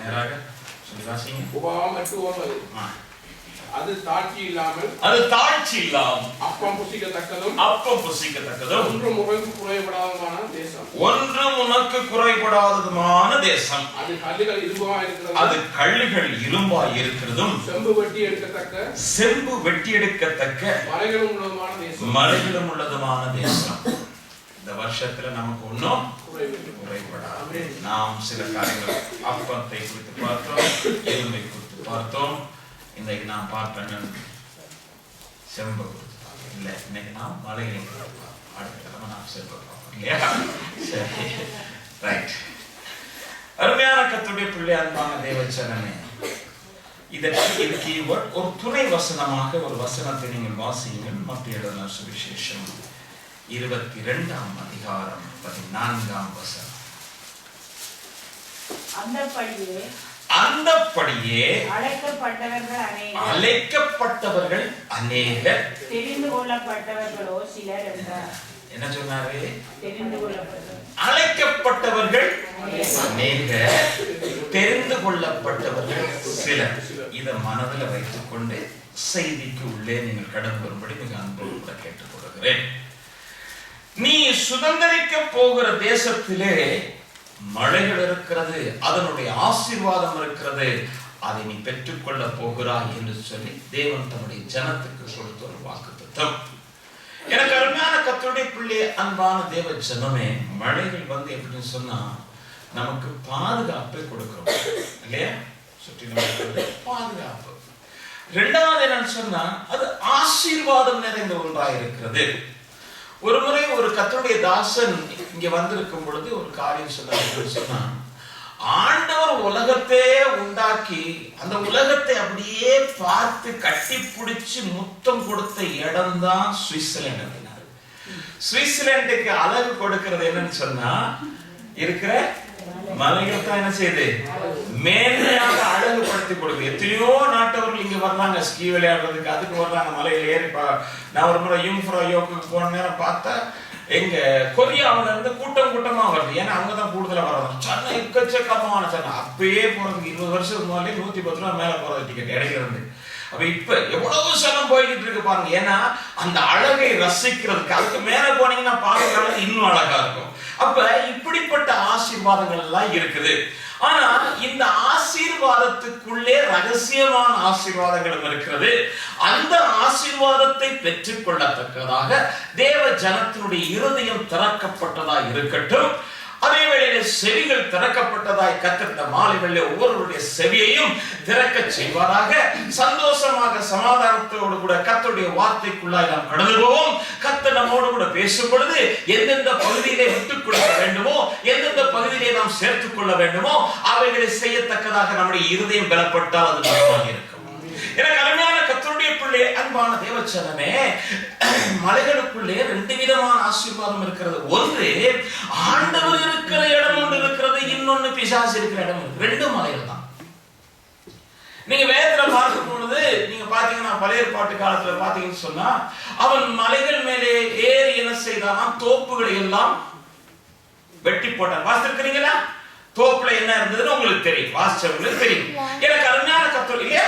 நேராக சொல்லி வாசிங்க. உபாகமம் 8:9. அது தாழ்ச்சி இல்லாமல் அப்பம் புசிக்கத்தக்கதும் ஒன்றும் உனக்கு குறைபடாததுமான தேசம். அது கல்லுகள் இரும்பாய் இருக்கிறதும் செம்பு வெட்டி எடுக்கத்தக்க மலைகளும் உள்ளதுமான தேசம். இந்த வருஷத்துல நமக்கு ஒன்றும் குறைபடாது. நாம் சில காரியங்கள் அப்பத்தை குறித்து பார்த்தோம், எலும்பை குறித்து பார்த்தோம். இன்னைக்கு நாம் பார்த்தோம் செம்பு இல்ல, இன்னைக்கு நாம் மலைகளை அடுத்த நாம் செம்பு பார்ப்போம் இல்லையா? சரி, ரைட். அருமையான கர்த்தருடைய பிள்ளை, அன்பான தேவச்சனமே, இதற்கு கீவேர்ட் ஒரு துணை வசனமாக ஒரு வசனத்தை நீங்கள் வாசியுங்கள். மத்திய எழுதின சுவிசேஷம் 22ஆம் அதிகாரம் 14ஆம் வசனம். அந்தப்படியே அழைக்கப்பட்டவர்கள் அநேகர், தெரிந்து கொள்ளப்பட்டவர்களோ சிலர் என்றார். என்ன சொன்னாரு? அழைக்கப்பட்டவர்கள் அநேகர், தெரிந்து கொள்ளப்பட்டவர்கள் சிலர். இதை மனதில் வைத்துக் கொண்டு செய்திக்கு உள்ளே நீங்கள் கடந்து வரும்படி மிக அன்போடு கூட கேட்டுக்கொள்கிறேன். நீ சுதந்திரிக்க போகிற தேசத்திலே மழைகள் இருக்கிறது, அதனுடைய ஆசீர்வாதம் இருக்கிறது, அதை நீ பெற்றுக்கொள்ள போகிறாய் என்று சொல்லி தேவன் தம்முடைய ஜனத்துக்கு கொடுத்த ஒரு வாக்குத்தத்தம். எனக்கு அருமையான கர்த்தருடைய பிள்ளை, அன்பான தேவ ஜனமே, மழைகள் வந்து எப்படின்னு சொன்னா நமக்கு பாதுகாப்பை கொடுக்கிறோம் இல்லையா? சுற்றி நமக்கு பாதுகாப்பு. இரண்டாவது என்னன்னு சொன்னா அது ஆசீர்வாதம் நிறைந்த ஒன்றாக இருக்கிறது. ஒரு முறை ஒரு கர்த்தருடைய தாசன் இங்க வந்திருக்கும் பொழுது ஒரு காரியம் சொன்னா, ஆண்டவர் உலகத்தையே உண்டாக்கி அந்த உலகத்தை அப்படியே பார்த்து கட்டி பிடிச்சு முத்தம் கொடுத்த இடம் தான் சுவிட்சர்லாந்து. சுவிட்சர்லாந்துக்கு அழகு கொடுக்கிறது என்னன்னு சொன்னா இருக்கிற மலைகள் தான் என்ன செய்யுது, மேன்மையாக அழகுபடுத்தி கொடுக்குது. எத்தனையோ நாட்டவர்கள் இங்க வர்றாங்க ஸ்கீ விளையாடுறதுக்கு, அதுக்கு வர்றாங்க மலையில ஏறி. நான் ஒரு முறை யூங்ஃப்ரோயோக்கு போன நேரம் பார்த்தா எங்க கொரியாவில இருந்து கூட்டமா வருது. ஏன்னா அங்கதான் கூடுதலா வர்றாங்க. சென்னை எக்கச்சக்கமான சென்னை அப்பயே போறதுக்கு 20 வருஷத்துக்கு முன்னாலே 110 ரூபா மேல போறது டிக்கெட் இடையில இருந்து. அப்ப இப்ப எவ்வளவு சனம் போய்கிட்டு இருக்கு பாருங்க. ஏன்னா அந்த அழகை ரசிக்கிறதுக்கு. அதுக்கு மேல போனீங்கன்னா பார்க்க அழகு இன்னும் அழகா இருக்கும். அப்ப இப்படிப்பட்ட ஆசீர்வாதங்கள் எல்லாம் இருக்குது. ஆனா இந்த ஆசீர்வாதத்துக்குள்ளே ரகசியமான ஆசீர்வாதங்களும் இருக்கிறது. அந்த ஆசீர்வாதத்தை பெற்றுக் கொள்ளத்தக்கதாக தேவ ஜனத்தினுடைய இருதயம் திறக்கப்பட்டதா இருக்கட்டும். அதே வேளையில செவிகள் திறக்கப்பட்டதாய் கர்த்தர் இந்த மாலை வேளையிலே ஒவ்வொருவருடைய செவியையும் திறக்க செய்வாராக. சந்தோஷமாக சமாதானத்தோடு கூட கர்த்தருடைய வார்த்தைக்குள்ளாய் நாம் கடந்து போவோம். கர்த்தர் நம்மோடு கூட பேசும் பொழுது எந்தெந்த பகுதியிலே விட்டுக் கொடுக்க வேண்டுமோ, எந்தெந்த பகுதியிலே நாம் சேர்த்துக் கொள்ள வேண்டுமோ அவைகளை செய்யத்தக்கதாக நம்முடைய இருதயம் பலப்பட்டால் அது நலமாக இருக்கும். எனக்கு அருமையான கர்த்தருடைய பிள்ளை, அன்பான தேவச்சனமே, மலைகளுக்குள்ளே 2 விதமான ஆசீர்வாதம் இருக்கிறது. ஒன்று ஆண்டவர் இருக்கிற இடம் ஒன்று இருக்கிறது, இன்னொன்னு பிசாசு இருக்கிற இடம். 2 மலைகள் தான். நீங்க வேதத்துல பார்க்கும் பொழுது நீங்க பாத்தீங்கன்னா பழைய ஏற்பாட்டு காலத்துல பாத்தீங்கன்னு சொன்னா அவன் மலைகள் மேலே ஏறி என்ன செய்தானா, தோப்புகளை எல்லாம் வெட்டி போட்டான். வாசிச்சிருக்கிறீங்களா? தோப்புல என்ன இருந்ததுன்னு உங்களுக்கு தெரியும், வாசிச்சவங்களுக்கு தெரியும். எனக்கு அருமையான கர்த்தர் இல்லையா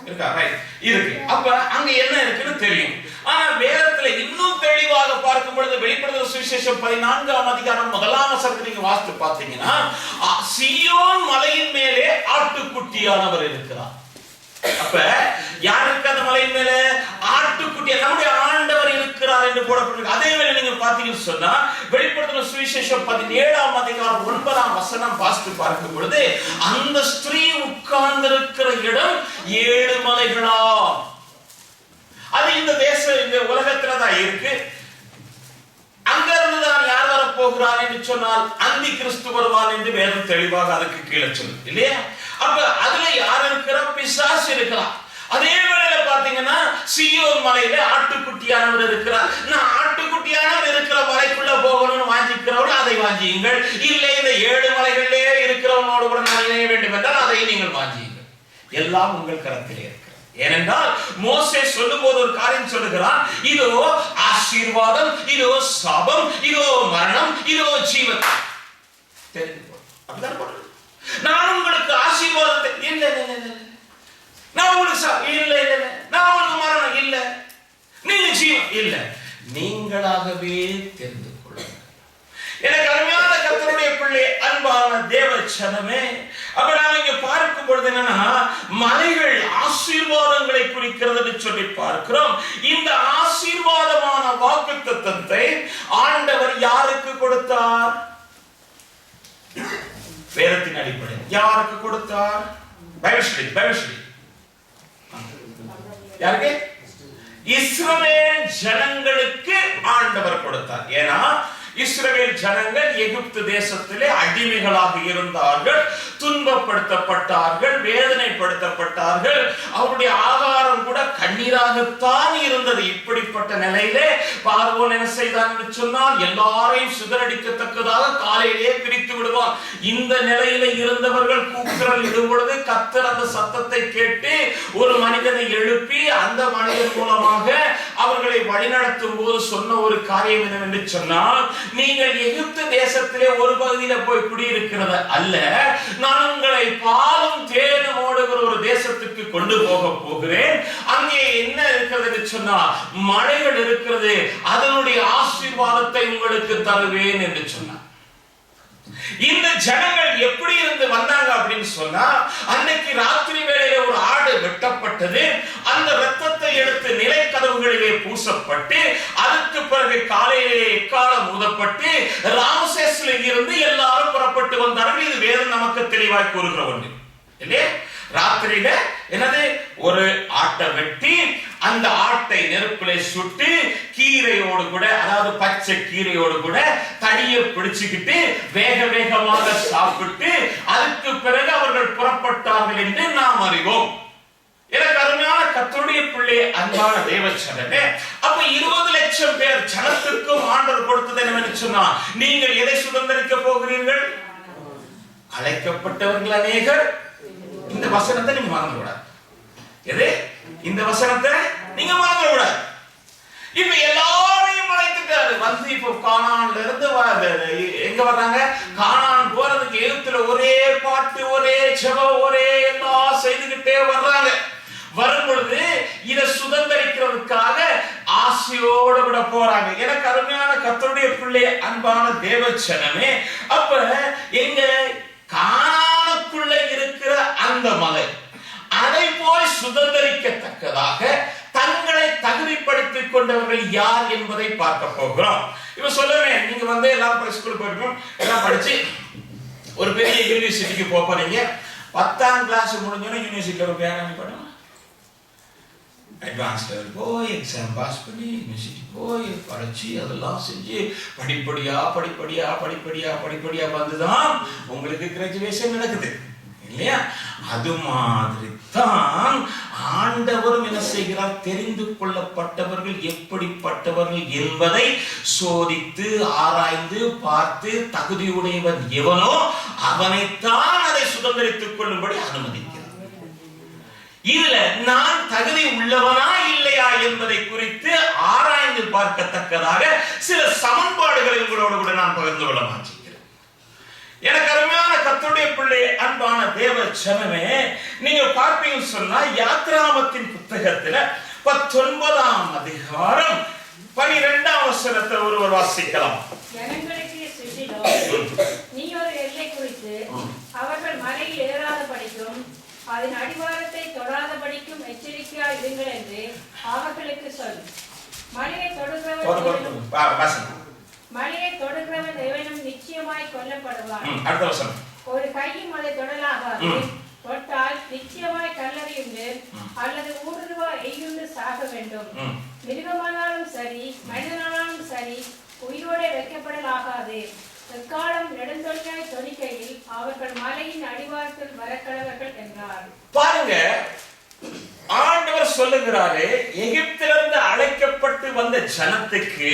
இருக்கா? ரைட், இருக்கு. அப்ப அங்க என்ன இருக்குன்னு தெரியும். ஆனா வேதத்துல இன்னும் தெளிவாக பார்க்கும் பொழுது வெளிப்படுத்தல் சுவிசேஷம் 14ஆம் அதிகாரம் 1ஆம் வசனத்தை நீங்க வாசித்து பார்த்தீங்கன்னா, சீயோன் மலையின் மேலே ஆட்டுக்குட்டியானவர் இருக்கிறார். அப்ப யாருக்கு அந்த மலையின் மேல ஆட்டுக்குட்டி, நம்முடைய ஆண்டவர் இருக்கிறார் என்று போடப்பட்டிருக்கு. அதே வேளை நீங்க பாத்தீங்கன்னு சொன்னா வெளிப்படுத்தல் சுவிசேஷம் 17ஆம் அதிகாரம் 9ஆம் வசனம் வாசித்து பார்க்கும் பொழுது அந்த ஸ்திரீ உட்கார்ந்திருக்கிற இடம் 7 மலைகளா. அது இந்த தேசம் இந்த உலகத்துல தான் இருக்கு. அங்க இருந்து தான் யார் வர போகிறார் என்று சொன்னால் அந்தி கிறிஸ்து வருவான் என்று வேதம் தெளிவாக அதுக்கு கீழே சொல்லுது இல்லையா? அப்ப அதுல யார் இருக்கிறா? பிசாசு இருக்கிறார். அதே வேளையில பாத்தீங்கன்னா சீயோன் மலையில ஆட்டுக்குட்டியானவர் இருக்கிறார். நான் ஆட்டுக்குட்டியானவர் இருக்கிற மலைக்குள்ள போகணும்னு வாஞ்சிக்கிறவர்கள் அதை வாஞ்சியுங்கள். இல்லை இந்த 7 மலைகளிலே இருக்கிறவனோடு கூட நான் இணைய வேண்டும் என்றால் அதை நீங்கள் வாஞ்சியுங்கள். எல்லாம் உங்கள் கரத்திலே இருக்கு. ஏனென்றால் மோசே சொல்லும் போது ஒரு காரியம் சொல்லுகிறான், இதோ ஆசீர்வாதம், இதோ சாபம், இதோ மரணம், இதோ ஜீவன். தெரிந்து அப்படிதான் போடுறது. நான் உங்களுக்கு ஆசீர்வாதத்தை இல்ல இல்ல இல்ல நான் உங்களுக்கு இல்ல இல்ல இல்ல நான் உங்களுக்கு மரணம் இல்ல நீங்க ஜீவன் இல்ல நீங்களாகவே தெரிந்து கொள்ளுங்கள். எனக்கு அருமையான கர்த்தருடைய பிள்ளை, அன்பான தேவ ஜனமே, அப்ப நாம இங்க பார்க்கும் பொழுது என்னன்னா மலைகள் ஆசீர்வாதங்களை குறிக்கிறது சொல்லி பார்க்கிறோம். இந்த ஆசீர்வாதமான வாக்குத்தத்தத்தை ஆண்டவர் யாருக்கு கொடுத்தார்? வேதத்தின் அடிப்படையில் யாருக்கு கொடுத்தார்? பைபிள் யாருக்கு? இஸ்ரவேல் ஜனங்களுக்கு ஆண்டவர் கொடுத்தார். ஏன்னா இஸ்ரவேல் ஜனங்கள் எகிப்து தேசத்திலே அடிமைகளாக இருந்தார்கள், துன்பப்படுத்தப்பட்டார்கள், வேதனைப்படுத்தப்பட்டார்கள். அவருடைய ஆகாரம் கூட கண்ணீராகத்தான் இருந்தது. இப்படிப்பட்ட நிலையிலே பார்வோன் என்ன செய்தான் என்று சொன்னால் எல்லாரையும் சிதறடிக்கத்தக்கதாக காலையிலே பிரித்து விடுவான். இந்த நிலையில இருந்தவர்கள் கூக்குரல் இடும் பொழுது கர்த்தர் அந்த சத்தத்தை கேட்டு ஒரு மனிதனை எழுப்பி அந்த மனிதன் மூலமாக அவர்களை வழிநடத்தும் போது சொன்ன ஒரு காரியம் என்னவென்று சொன்னால், நீங்கள் எகிப்து தேசத்திலே ஒரு பகுதியில போய் குடியிருக்கிறது அல்ல, நான் உங்களை பாலும் தேனும் ஓடுகிற ஒரு தேசத்துக்கு கொண்டு போகிறேன். அங்கே என்ன இருக்கிறது சொன்னால் மலைகள் இருக்கிறது, அதனுடைய ஆசீர்வாதத்தை உங்களுக்கு தருவேன் என்று சொன்னார். இந்த ஜனங்கள் எப்படி இருந்து வந்தாங்க அப்படின்னு சொன்னா, அன்னைக்கு ராத்திரி வேளையில ஒரு ஆடு வெட்டப்பட்டது, அந்த இரத்தத்தை எடுத்து நிலைக்கதவுகளிலே பூசப்பட்டு அதுக்கு பிறகு காலையிலே எக்காலம் ஊதப்பட்டு ராமசேஸ்ல இருந்து எல்லாரும் புறப்பட்டு வந்தார்கள். இது வேதம் நமக்கு தெளிவாய் கூறுகிற ஒன்று இல்லையே. ராத்திரியில என்னது, ஒரு ஆட்டை வெட்டி அந்த ஆட்டை நெருப்பிலே சுட்டு கீரையோடு கூட, அதாவது பச்சை கீரையோடு கூட தடியை பிடிச்சுக்கிட்டு வேக வேகமாக சாப்பிட்டு அதுக்கு பிறகு அவர்கள் புறப்பட்டார்கள் என்று நாம் அறிவோம். எனக்கு அருமையான கர்த்தருடைய பிள்ளை, அன்பான தேவ ஜனமே, அப்ப 20 லட்சம் பேர் ஜனத்திற்கும் ஆண்டவர் கொடுத்தது என்னவென்று சொன்னா, நீங்கள் எதை சுதந்தரிக்க போகிறீர்கள்? அழைக்கப்பட்டவர்கள் அநேகர். இந்த வசனத்தை நீங்க மறந்து கூடாது. எது? இந்த வசனத்தை நீங்க மறந்து கூடாது. இப்ப எல்லாரையும் அழைத்துட்டாரு. வந்து இப்ப கானான்ல இருந்து எங்க வர்றாங்க? கானான் போறதுக்கு எகிப்துல ஒரே பாட்டு, ஒரே ஜெபம், ஒரே எல்லாம் செய்துகிட்டே வர்றாங்க. வரும் பொழுது இதை சுதந்தரிக்கிறதுக்காக ஆசையோடு கூட போறாங்க. எனக்கு அருமையான கர்த்தருடைய பிள்ளை, அன்பான தேவ ஜனமே, அப்ப எங்க கானானுக்குள்ள இருக்கிற அந்த மலை, அதை போய் சுதந்தரிக்கத்தக்கதாக தங்களை தகுதிப்படுத்திக் கொண்டவர்கள் யார் என்பதை பார்க்க போகிறோம். இப்ப சொல்லுவேன், நீங்க வந்து எல்லாரும் ஸ்கூலுக்கு போயிருக்கோம், எல்லாம் படிச்சு ஒரு பெரிய யூனிவர்சிட்டிக்கு போறீங்க. 10ஆம் கிளாஸ் முடிஞ்சோன்னா யூனிவர்சிட்டியில ஒரு பேர் பண்ணுவோம், அட்வான்ஸ் லெவல் போய் எக்ஸாம் பாஸ் பண்ணி யூனிவர்சிட்டி போய் படிச்சு அதெல்லாம் செஞ்சு படிப்படியா வந்துதான் உங்களுக்கு கிராஜுவேஷன் நடக்குது இல்லையா? அது மாதிரி தான் ஆண்டவரும் என்ன செய்கிறார்? தெரிந்து கொள்ளப்பட்டவர்கள் எப்படிப்பட்டவர்கள் என்பதை சோதித்து ஆராய்ந்து பார்த்து தகுதியுடையவன் எவனோ அவனைத்தான் அதை சுதந்திரித்துக் கொள்ளும்படி அனுமதிக்கிறார். இதுல நான் தகுதி உள்ளவனா இல்லையா என்பதை குறித்து ஆராய்ந்து பார்க்கத்தக்கதாக சில சமன்பாடுகளை உங்களோடு கூட நான் பகிர்ந்து கொள்ள மாட்டேன். எனக்கு அருமையான கர்த்தருடைய பிள்ளை, அன்பான தேவ ஜனமே, நீங்க பார்ப்பீங்க சொன்னா யாத்ராகமத்தின் புத்தகத்துல 19ஆம் அதிகாரம் 12ஆம் வசனத்தை ஒருவர் வாசிக்கலாம். ஜனங்களுக்கு சுற்றிலும் நீ ஒரு எல்லை குறித்து அவர்கள் மலையில் ஏறாத படிக்கும் அதன் அடிவாரத்தை தொடாத படிக்கும் எச்சரிக்கையாய் இருங்கள் என்று அவர்களுக்கு சொல். மலையை தொடுகிறவன் எவனும் நிச்சயமாய் கொல்லப்படுவான். ஒரு கையும் அதை தொடலாகாது. தொட்டால் நிச்சயமாய் கல்லறியுண்டு அல்லது ஊடுருவா எய்யுண்டு சாக வேண்டும். மிருகமானாலும் சரி மனிதனானாலும் சரி உயிரோட வைக்கப்படலாகாது. எக்காலம் நெடுந்தொழியாய் தொனிக்கையில் அவர்கள் மலையின் அடிவாரத்தில் வரக்கடவர்கள் என்றார். பாருங்க, ஆண்டவர் சொல்லுகிறாரு, எகிப்திலிருந்து அழைக்கப்பட்டு வந்த ஜனத்துக்கு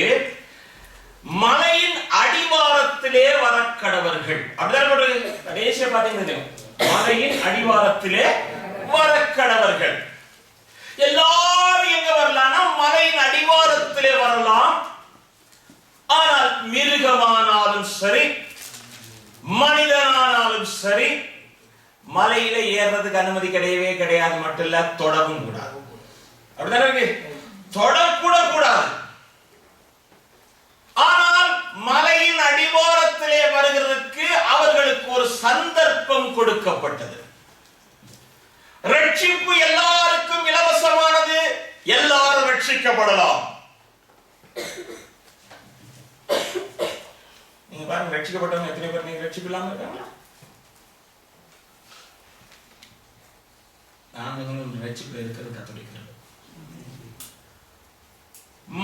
மலையின் அடிவாரத்திலே வரக்கடவர்கள். அப்படிதான் கடைசியா பாத்தீங்கன்னா மலையின் அடிவாரத்திலே வரக்கடவர்கள். எல்லாரும் எங்க வரலாம்னா மலையின் அடிவாரத்திலே வரலாம். ஆனால் மிருகமானாலும் சரி மனிதனானாலும் சரி மலையில ஏறுறதுக்கு அனுமதி கிடையவே கிடையாது, மட்டும் இல்ல தொடவும் கூடாது. அப்படிதானே? தொடக்கூட கூடாது. ஆனால் மலையின் அடிவாரத்திலே வருகிறதுக்கு அவர்களுக்கு ஒரு சந்தர்ப்பம் கொடுக்கப்பட்டது. ரட்சிப்பு எல்லாருக்கும் இலவசமானது, எல்லாரும் ரட்சிக்கப்படலாம். நீங்க பாருங்க, ரட்சிக்கப்பட்டவங்க எத்தனை பேர் நீங்க ரட்சிப்பு இல்லாம இருக்காங்களா? நான் ரட்சிப்பு இருக்கிறது கத்தோலிக்க.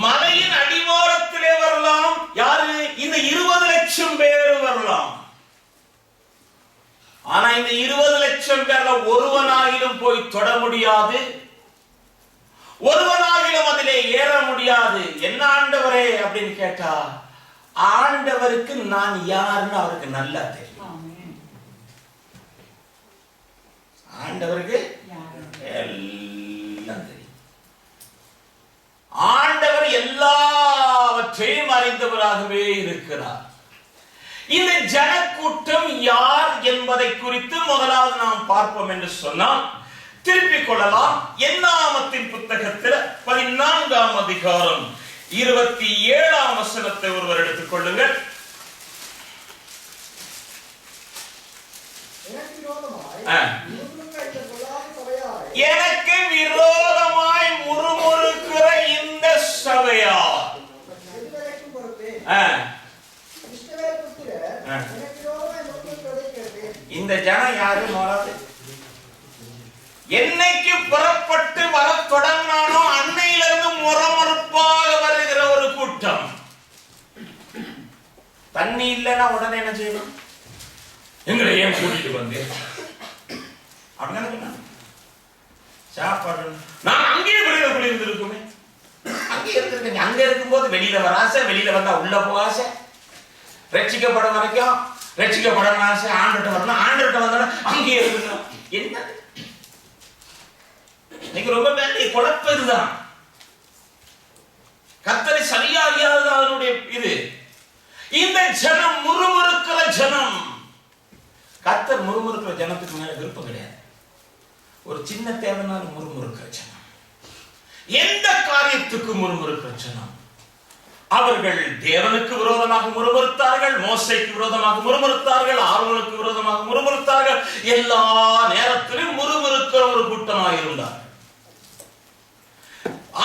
மலையின் அடிவாரத்திலே வரலாம். யாரு? இந்த 20 லட்சம் பேர் வரலாம். ஆனா இந்த 20 லட்சம் பேர்ல ஒருவனாகிலும் போய் தொட முடியாது, ஒருவனாகிலும் அதிலே ஏற முடியாது. என்ன ஆண்டவரே அப்படின்னு கேட்டா, ஆண்டவருக்கு நான் யாருன்னு அவருக்கு நல்லா தெரியும். ஆண்டவருக்கு எல்லாம் தெரியும். ஆண்டவர் எல்லாவற்றையும் அறிந்தவராகவே இருக்கிறார். இந்த ஜனக்கூட்டம் யார் என்பதை குறித்து முதலாவது நாம் பார்ப்போம் என்று சொன்னால், திருப்பிக் கொள்ளலாம். என்னாகமத்தின் புத்தகத்தில் 14ஆம் அதிகாரம் 27ஆம் வசனத்தை ஒருவர் எடுத்துக் கொள்ளுங்கள். எனக்கு விரோதமாய் முறுமுறுக்கிற இந்த சபையார் இந்த ஜனம் யாரு? என்னைக்கு புறப்பட்டு வர தொடங்கினானோ அன்னையிலிருந்து முறமறுப்பாக வருகிற ஒரு கூட்டம். தண்ணி இல்லைன்னா உடனே என்ன செய்யணும்? எங்களை ஏன் கூட்டிட்டு வந்து அப்படின்னா சாப்பாடு நான் அங்கேயே வெளியில குளிர்ந்துருக்குமே. அங்கே இருந்திருக்கீங்க. அங்க இருக்கும்போது வெளியில வர ஆசை, வெளியில வந்தா உள்ள போக ஆசை, ரட்சிக்கப்பட வரைக்கும் ரட்சிக்கப்படணும் ஆசை, ஆண்டுகிட்ட வரணும், ஆண்டுகிட்ட வந்தோட அங்கேயே இருக்கணும். என்ன இன்னைக்கு ரொம்ப பெரிய குழப்பம் இதுதான். கர்த்தரை சரியா அறியாதது அதனுடைய இது. இந்த ஜனம் முறுமுறுக்கிற ஜனம். கர்த்தர் முறுமுறுக்கிற ஜனத்துக்கு மேல விருப்பம் கிடையாது. ஒரு சின்ன தேவைனாலும் முறுமுறுக்கிற ஜனம், எந்த காரியத்துக்கு முறுமுறுக்கிற ஜனம். அவர்கள் தேவனுக்கு விரோதமாக முறுமுறுத்தார்கள், மோசேக்கு விரோதமாக முறுமுறுத்தார்கள், ஆரோனுக்கு விரோதமாக முறுமுறுத்தார்கள். எல்லா நேரத்திலும் முறுமுறுக்கிற ஒரு கூட்டமாக இருந்தார்.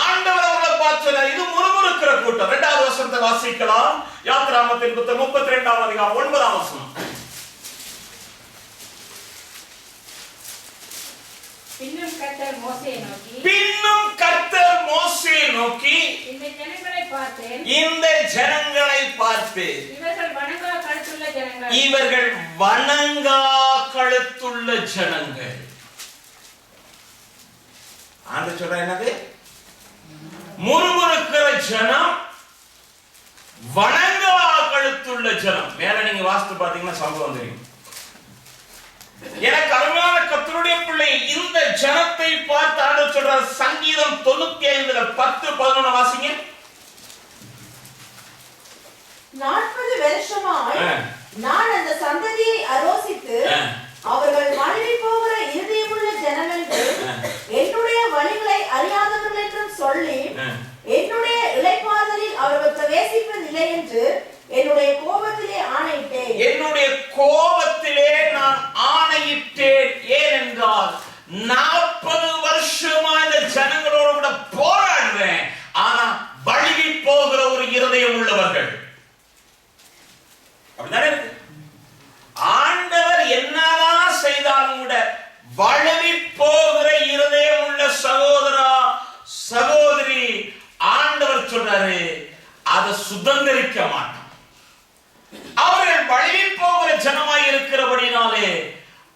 ஆண்டவர் அவர்களை பார்த்து இது முறுமுறுக்கிற கூட்டம். 2வது வசனத்தை வாசிக்கலாம். யாத்திராகமத்தின் புத்தகம் 32ஆம் அதிகாரம் 9ஆம் வசனம். பின்னும் கர்த்தர் மோசேயை நோக்கி இந்த ஜனங்களை பார்த்து இவர்கள் வணங்கா கழுத்துள்ள ஜனங்கள். ஆண்டவர் சொல்ற என்னது? முறுமுறுக்கிற ஜனம், வணங்கா கழுத்துள்ள ஜனம். மேல நீங்க வாசித்து பாத்தீங்கன்னா சம்பவம் தெரியும். எனக்கு அருமையான கர்த்தருடைய பிள்ளை, இந்த ஜனத்தை பார்த்து ஆண்டவர் சொல்றார். சங்கீதம் 95ல 10-11 வாசிங்க. 40 வருஷமாய் நான் அந்த சந்ததியை அரோசித்து அவர்கள் வழி போகிற இருதயமுள்ள ஜனங்களுக்கு என்னுடைய வழிகளை அறியாதவர்கள் என்றும் சொல்லி என்னுடைய இளைப்பாறுதலில் அவர்கள் பிரவேசிப்பதில்லை என்று என்னுடைய கோபத்திலே ஆணையிட்டேன். என்னுடைய கோபத்திலே நான் ஆணையிட்டேன். ஏனென்றால் 40 வருஷமா இந்த ஜனங்களோட கூட போராடுறேன். ஆனா வழுகி போகிற ஒரு இருதயம் உள்ளவர்கள். அப்படிதானே இருக்கு. ஆண்டவர் என்னதான் செய்தாலும் கூட வழுகி போகிற இருதயம் உள்ள சகோதரா சகோதரி, ஆண்டவர் சொல்றாரு அதை சுதந்திரிக்க மாட்டான். அவர்கள் வழி போகிற ஜனமாய் இருக்கிறபடினாலே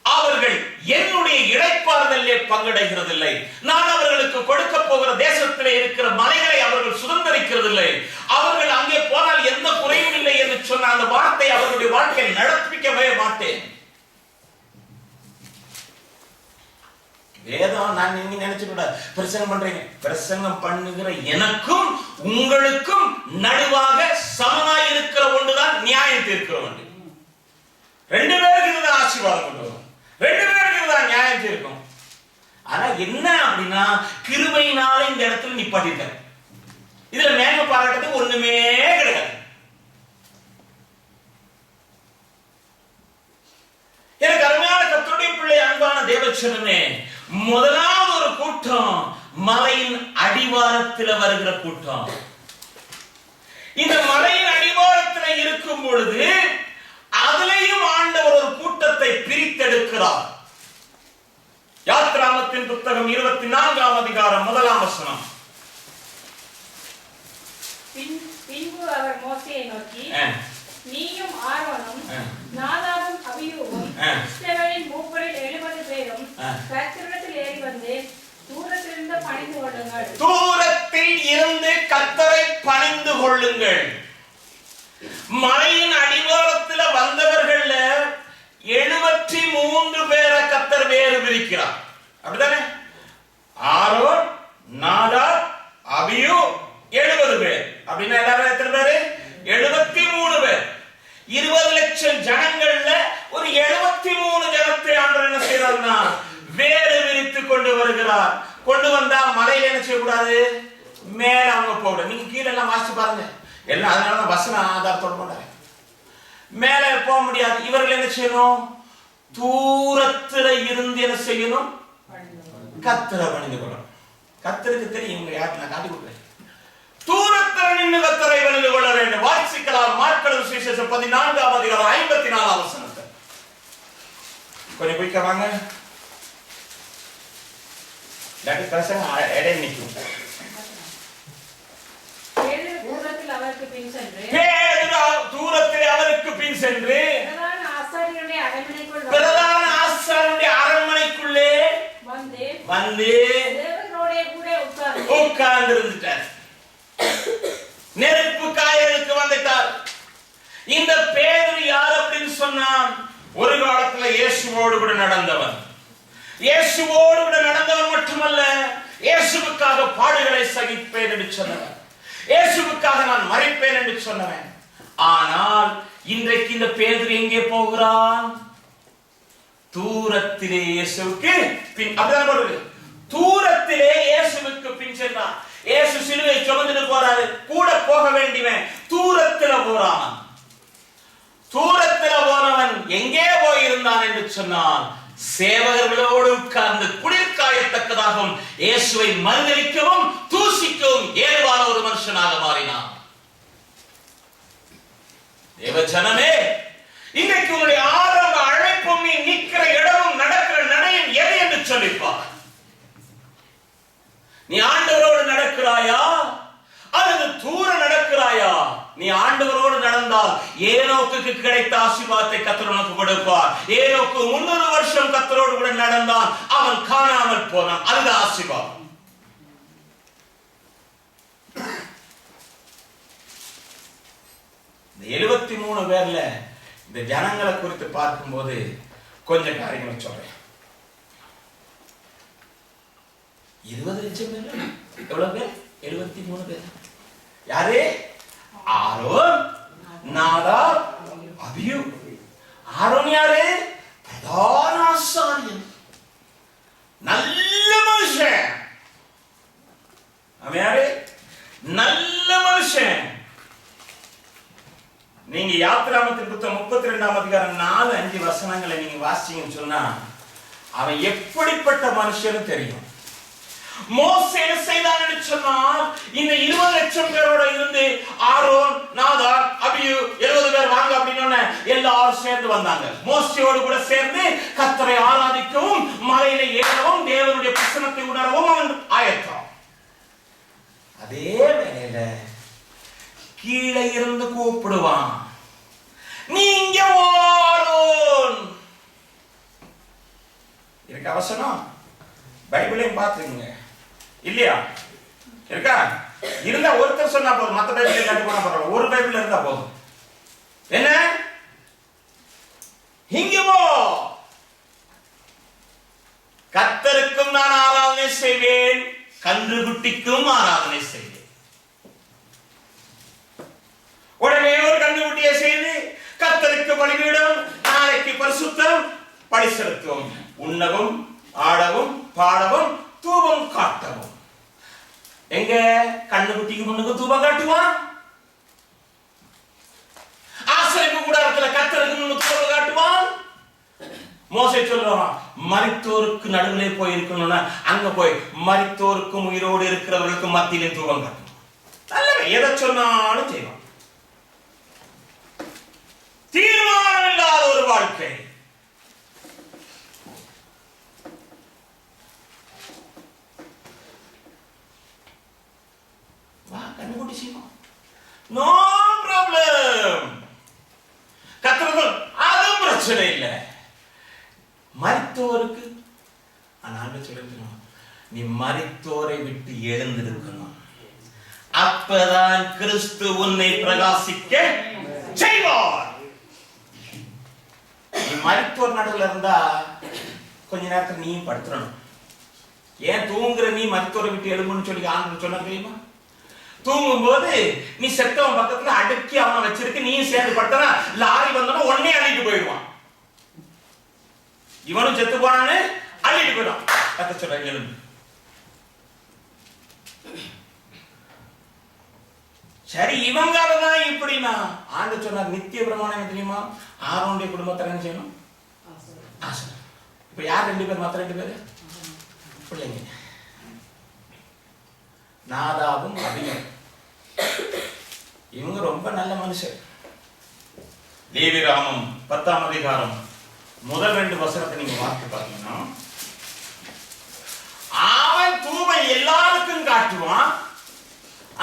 அவர்கள் என்னுடைய இளைப்பாறுதலிலே பங்கடைகிறதில்லை. நான் அவர்களுக்கு கொடுக்க போகிற தேசத்திலே இருக்கிற மலைகளை அவர்கள் சுதந்திரிக்கிறதில்லை. அவர்கள் அங்கே போனால் எந்த குறையும் இல்லை என்று சொன்ன அந்த வார்த்தை அவர்களுடைய வாழ்க்கையை நடப்பிக்கவே மாட்டேன். வேதம் நான் நீங்க நினைச்சுக்கூட பிரசங்கம் பண்றீங்க. பிரசங்கம் பண்ணுகிற எனக்கும் உங்களுக்கும் நடுவாக சமனாய் இருக்கிற ஒன்றுதான் நியாயம் தீர்க்கிற ஒன்று. 2 பேருக்கு இதுதான் ஆசீர்வாதம் கொண்டு வரும். 2 பேருக்கு அநியாயம் இருக்கும். ஆனா என்ன அப்படின்னா கிருபையினால இந்த இடத்துல நிப்பாட்டிட்டார். இதுல மேன்மை பாராட்டது ஒண்ணுமே கிடையாது. எனக்கு அருமையான கர்த்தருடைய பிள்ளை, அன்பான தேவச்சனமே, முதலாவது ஒரு கூட்டம் மலையின் அடிவாரத்தில் வருகிற கூட்டம். இந்த மலையின் அடிவாரத்தில் இருக்கும் பொழுது அதிலேயும் ஆண்டவர் ஒரு கூட்டத்தை பிரித்தெடுக்கிறார். யாத்ராமத்தின் புத்தகம் 24ஆம் அதிகாரம் 1ஆம் வசனம். பின்பு அவர் மோசேயை நோக்கி, நீயும் ஆரோனும் நாதாபும் அபியூவும் இஸ்ரவேலின் மூப்பரில் 70 பேரும் கர்த்தரிடத்தில் ஏறி வந்து தூரத்திலிருந்து பணிந்து கொள்ளுங்கள். தூரத்தில் இருந்து கர்த்தரை பணிந்து கொள்ளுங்கள். மலையின் அடிவாரத்தில் வந்தவர்கள்ல 73 பேரை கர்த்தர் வேறு பிரிக்கிறார். அப்படிதானே? ஆரோன், நாதாப், அபியூ 70 பேர். அப்படின்னா எல்லாரும் எத்தனை பேரு? 73 பேர். 20 லட்சம் ஜனங்கள்ல ஒரு 73 ஜனத்தை ஆண்டவர் என்ன செய்யறாருன்னா வேறு விரித்து கொண்டு வருகிறார். கொண்டு வந்தா மலையில என்ன செய்யக்கூடாது? மேல அவங்க போகணும். நீங்க கீழே எல்லாம் வாசிச்சு பாருங்க. எல்லாம் அதனாலதான் வசன ஆதாரத்தோட போட்டாங்க. மேல போக முடியாது. இவர்கள் என்ன செய்யணும்? தூரத்துல இருந்து என்ன செய்யணும்? கர்த்தரை பணிந்து கொள்ளணும். கர்த்தருக்கு தெரியும் இவங்க யாருக்கு நான் காட்டி கொடுக்குறேன். தூரத்தில் நின்று கர்த்தரை பணிந்து கொள்ள வேண்டும். வாசிக்கலாம் மார்க்கு சுவிசேஷம் 14ஆம் அதிகாரம் 54ஆம் வசனத்தை. கொஞ்சம் குயிக்கா வாங்க. டாக்டர் பிரசங்க எடை நிற்கும். பேதுரு தூரத்தில் அவருக்கு பின் சென்று பிரதான ஆசாரியனுடைய அரண்மனைக்குள்ளே வந்து தேவனோடே கூட உட்கார்ந்து இருந்துட்டார். நெருப்பு காயலுக்கு வந்துட்டார். இந்த பேதுரு யார் அப்படின்னு சொன்னான்? ஒரு காலத்துல இயேசுவோடு கூட நடந்தவன். இயேசுவோடு கூட நடந்தவன் மட்டுமல்ல, இயேசுவுக்காக பாடுகளை சகிப்பேன் என்று சொன்னவன், இயேசுவுக்காக நான் மரிப்பேன் என்று சொன்னவன். ஆனால் இன்றைக்கு இந்த பேதுரு எங்கே போகிறான்? தூரத்திலே இயேசுவுக்கு பின். அப்படிதான் போடுது. தூரத்திலே இயேசுவுக்கு பின் சென்றான். இயேசு சிலுவை சுமந்துட்டு போறாரு. கூட போக வேண்டியவன் தூரத்துல போறான். தூரத்துல போனவன் எங்கே போயிருந்தான் என்று சொன்னான்? சேவகர்களோடு உட்கார்ந்து குளிர் காயத்தக்கதாகவும் இயேசுவை மறுதலிக்கவும் தூசிக்கவும் ஏதுவான ஒரு மனுஷனாக மாறினான். தேவஜனமே, இன்னைக்கு உன்னுடைய ஆரம்ப அழைப்பும் நீ நிற்கிற இடமும் நடக்கிற நடையும் எது என்று சொல்லிப்பார். நீ ஆண்டவரோடு நடக்கிறாயா அல்லது தூர நடக்கிறாயா? நீ ஆண்டவரோடு நடந்தால் ஏனோக்குக்கு கிடைத்த ஆசீர்வாதத்தை கர்த்தர் உனக்கு கொடுப்பார். ஏனோக்கு 300 வருஷம் கர்த்தரோடு கூட நடந்தான், அவன் காணாமல் போனான். அதுதான் ஆசீர்வாதம். இந்த 73 பேர்ல இந்த ஜனங்களை குறித்து பார்க்கும்போது கொஞ்சம் காரியங்களை சொல்றேன். 20 லட்சம் பேர். எவ்வளவு பேர்? 73 பேர். யாரு? Aaron, Nadab, abiu. ஆரோன் யாரு? பிரதான ஆசாரியன், நல்ல மனுஷன். அவன் யாரு? நல்ல மனுஷன். நீங்க யாத்திராமத்தின் புத்தகம் 32ஆம் அதிகாரம் 4-5 வசனங்களை நீங்க வாசிச்சீங்கன்னு சொன்னா அவன் எப்படிப்பட்ட மனுஷன்னு தெரியும். மோசே என்ன செய்தான் என்று சொன்னால், இந்த 20 லட்சம் பேரோட இருந்து ஆரோன், நாதாப், அபியூ 70 பேர் வாங்க அப்படின்னு எல்லாரும் சேர்ந்து வந்தாங்க. மோசேயோடு கூட சேர்ந்து கர்த்தரை ஆராதிக்கவும் மலையில ஏறவும் தேவனுடைய பிரசன்னத்தை உணரவும் அவன் ஆயத்தம். அதே வேளையில கீழே இருந்து கூப்பிடுவான், நீங்க ஆரோன். இதுக்கு அவசரம் பைபிளையும் பார்த்துங்க இல்லையா? இருக்கா? இருந்தா ஒருத்தர் சொன்னா போதும், மற்ற பைபிள் காட்டி போனா பரவாயில்ல. ஒரு பைபிள் இருந்தா போதும். என்ன? இங்க போ, கர்த்தருக்கும் நான் ஆராதனை செய்வேன், கன்றுக்குட்டிக்கும் ஆராதனை செய்வேன். உடனே ஒரு கன்றுக்குட்டியை செய்து கர்த்தருக்கு பலிபீடம், நாளைக்கு பரிசுத்தம், பலி செலுத்துவோம், உண்ணவும் ஆடவும் பாடவும் தூபம் காட்டவும். எங்க கண்ணு குட்டிக்கு முன்னுக்கு தூபம் காட்டுவான். ஆசரிப்பு கூடாரத்துல கர்த்தருக்கு முன்னுக்கு தூபம் காட்டுவான். மோசே சொல்றான், மரித்தோருக்கு நடுவிலே போய் இருக்கணும்னா அங்க போய் மரித்தோருக்கும் உயிரோடு இருக்கிறவர்களுக்கும் மத்தியிலே தூபம் காட்டணும். நல்ல எதை சொன்னாலும் செய்வான். தீர்மானம் இல்லாத ஒரு வாழ்க்கை. கண்ணுக்குட்டி செய்வோம், நோ ப்ராப்ளம். கர்த்தர் அதுவும் பிரச்சனை இல்லை. மரித்தோருக்கு சொல்லிருக்கணும், நீ மரித்தோரை விட்டு எழுந்திருக்கணும். அப்பதான் கிறிஸ்து உன்னை பிரகாசிக்க செய்வார். நீ மரித்தோர் நடுவில் இருந்தா கொஞ்ச நேரத்தில் நீயும் படுத்துறணும். ஏன் தூங்குற நீ மரித்தோரை விட்டு எழும்புன்னு சொல்லி ஆண்டு சொன்ன தெரியுமா? தூங்கும் போது நீ செத்தவன் பக்கத்துல அடுக்கி அவனை வச்சிருக்கு, நீயும் சேர்ந்து படுத்தனா லாரி வந்தோம்னா உடனே அள்ளிட்டு போயிடுவான். இவனும் செத்து போனான்னு அள்ளிட்டு போயிடும். கத்த சொல்ற எழுந்து. சரி, இவங்காலதான் இப்படின்னா ஆண்டு சொன்னார் நித்திய பிரமாணம் தெரியுமா? ஆரோனுடைய குடும்பத்தை என்ன செய்யணும்? ஆசனம். இப்ப யார் 2 பேர்? மத்த 2 பேரு பிள்ளைங்க, நாதாவும் அபியும். இவங்க ரொம்ப நல்ல மனுஷர். லேவியராகமம் 10ஆம் அதிகாரம் முதல் 2 வசனத்தை நீங்க வாசித்து பாத்தீங்கன்னா, அவன் தூமை எல்லாருக்கும் காட்டுவான்,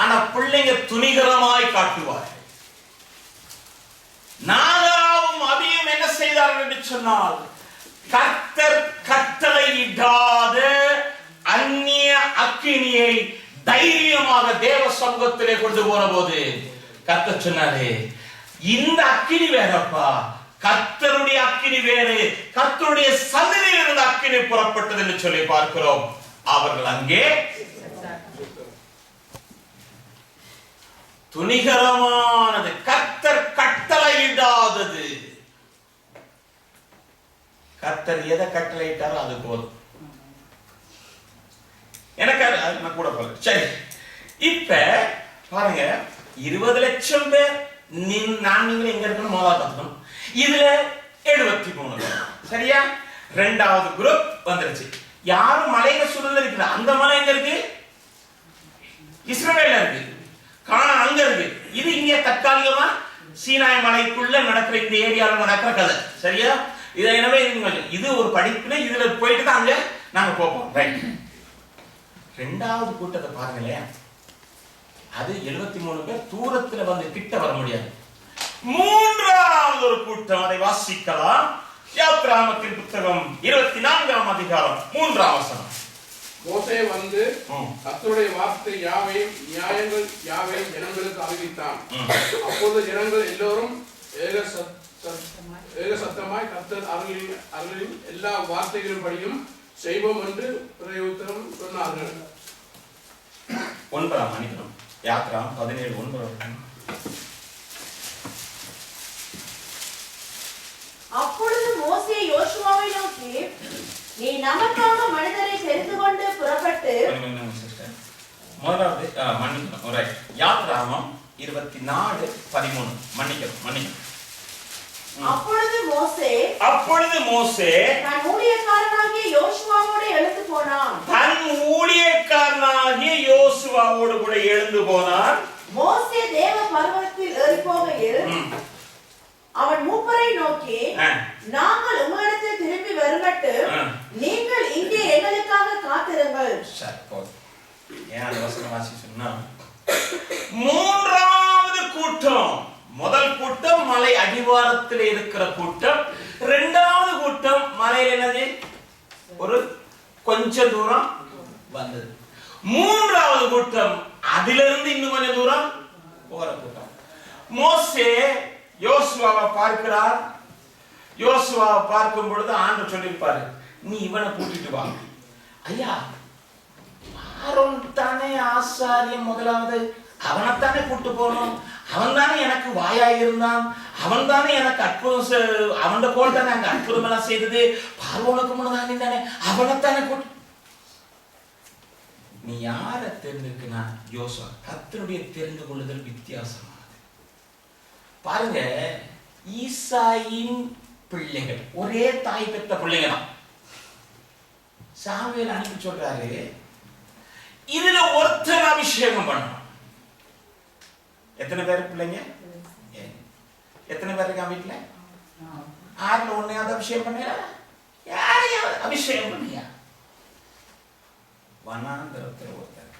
ஆனா பிள்ளைங்க துணிகரமாய் காட்டுவார்கள். நாதாவும் அபியும் என்ன செய்தார்கள் என்று சொன்னால், கர்த்தர் கட்டளையிடாத அந்நிய அக்கினியை தைரியமாக தேவ சமூகத்திலே கொண்டு போன போது கர்த்தர் சொன்னாரே, இந்த அக்கினி வேறப்பா, கர்த்தருடைய அக்கினி வேறு, கர்த்தருடைய சந்ததியில் இருந்த அக்கினி புறப்பட்டது என்று சொல்லி பார்க்கிறோம். அவர்கள் அங்கே துணிகரமானது, கர்த்தர் கட்டளையிடாதது. கர்த்தர் எதை கட்டளையிட்டாரோ அது போதும். எனக்கு நான் கூட போல. சரி, இப்ப பாருங்க, 20 லட்சம் பேர் நான் நீங்க எங்க இருக்கணும் முதல்ல பார்க்கணும். இதுல 73 பேர். சரியா? 2வது குரூப் வந்துருச்சு. யாரும் மலையில சூழல இருக்கிற அந்த மலை எங்க இருக்கு? இஸ்ரவேல்ல இருக்கு. கானான் அங்க இருக்கு. இது இங்க தற்காலிகமா சீனாய் மலைக்குள்ள நடக்கிற இந்த ஏரியால நடக்கிற கதை. சரியா? இதை எனவே இது ஒரு படிப்புல இதுல போயிட்டு தான் அங்க நாங்க போப்போம். ரைட். 2வது கூட்டத்தை பாருங்களேன், அது 73 பேர் தூரத்துல வந்து கிட்ட வர முடியாது. 3வது ஒரு கூட்டம், அதை வாசிக்கலாம். யாத்ராகமத்தின் புத்தகம் 24ஆம் அதிகாரம் 3ஆம் வசனம். மோசே வந்து கர்த்தருடைய வார்த்தை யாவையும் நியாயங்கள் யாவையும் ஜனங்களுக்கு அறிவித்தான். அப்போது ஜனங்கள் எல்லோரும் ஏக சத்தமாய் கர்த்தர் அருளின் எல்லா வார்த்தைகளின்படியும் செய்வோம் என்று பிரயோஜனம் சொன்னார்கள். 9ஆம் அதிகாரம் யாத்ராகமம் 17:9. அப்பொழுது மோசே யோசுவாவை நோக்கி, நீ நமக்காக மனிதரை தெரிந்து கொண்டு புறப்பட்டு. முதலாவது மன்னிக்கணும். ரைட். யாத்ராகமம் 24:13. மன்னிக்கணும். அப்பொழுது மோசே தன் ஊழியக்காரனாகிய யோசுவாவோடு எழுந்து போனான். மோசே தேவ பர்வதத்தில் ஏறி போகையில் அவன் மூப்பரை நோக்கி, நாங்கள் உங்களிடத்தில் திரும்பி வருமட்டு நீங்கள் இங்கே எங்களுக்காக காத்திருங்கள். மூன்றாவது கூட்டம், முதல் கூட்டம் மலை அடிவாரத்தில் இருக்கிற கூட்டம். 2வது கூட்டம் மலையில் என்னது ஒரு கொஞ்ச தூரம் வந்தது. 3வது கூட்டம் அதிலிருந்து இன்னும் கொஞ்சம் தூரம் போற கூட்டம். மோசே யோசுவாவை பார்க்கிறார். யோசுவாவை பார்க்கும் பொழுது ஆண்டவர் சொல்லியிருப்பாரு, நீ இவனை கூட்டிட்டு வா. ஐயா, ஆரோன் தானே ஆசாரியன், முதலாவது அவனைத்தானே கூட்டு போகணும். அவன் தானே எனக்கு வாயாயிருந்தான். அவன் தானே எனக்கு அற்புதம், அவன் போல் தானே அங்க அற்புதம் எல்லாம் செய்தது. பார்வோனுக்கு முன்னதானே தானே அவனைத்தானே கூட்டு. நீ யாரை தெரிஞ்சுக்குனா யோசுவா. கர்த்தருடைய தெரிந்து கொள்ளுதல் வித்தியாசமானது. பாருங்க, ஈசாயின் பிள்ளைகள் ஒரே தாய் பெற்ற பிள்ளைங்க தான். சாமுவேல் அனுப்பி சொல்றாரு, இதுல ஒருத்தர் அபிஷேகம் பண்ணணும். எத்தனை பேர் பிள்ளைங்க? எத்தனை பேர் இருக்கா வீட்டுல? 6ல் 1 அபிஷேகம் பண்ணியா? யாரையாவது அபிஷேகம் பண்ணியா? வனாந்தரத்தில் ஒருத்தர்,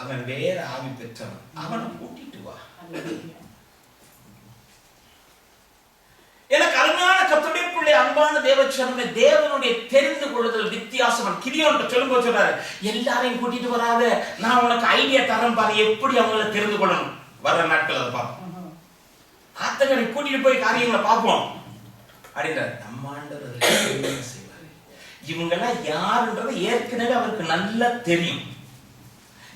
அவன் வேற ஆவி பெற்றவன், அவனை கூட்டிட்டு வா. எனக்கு அருமையான கர்த்தருடைய பிள்ளை, அன்பான தேவச்சனமே, தேவனுடைய தெரிந்து கொள்ளுதல் வித்தியாசம். கிதியோன் சொல்லும்போது சொல்றாரு, எல்லாரையும் கூட்டிட்டு வராத, நான் உனக்கு ஐடியா தரேன் பாரு, எப்படி அவங்களை தெரிந்து கொள்ளணும். வர நாட்கள் அதை பார்ப்போம். ஆத்தங்களை கூட்டிட்டு போய் காரியங்களை பார்ப்போம் அப்படின்றார். நம்ம ஆண்டவர் செய்வாரு. இவங்கெல்லாம் யாருன்றது ஏற்கனவே அவருக்கு நல்லா தெரியும்.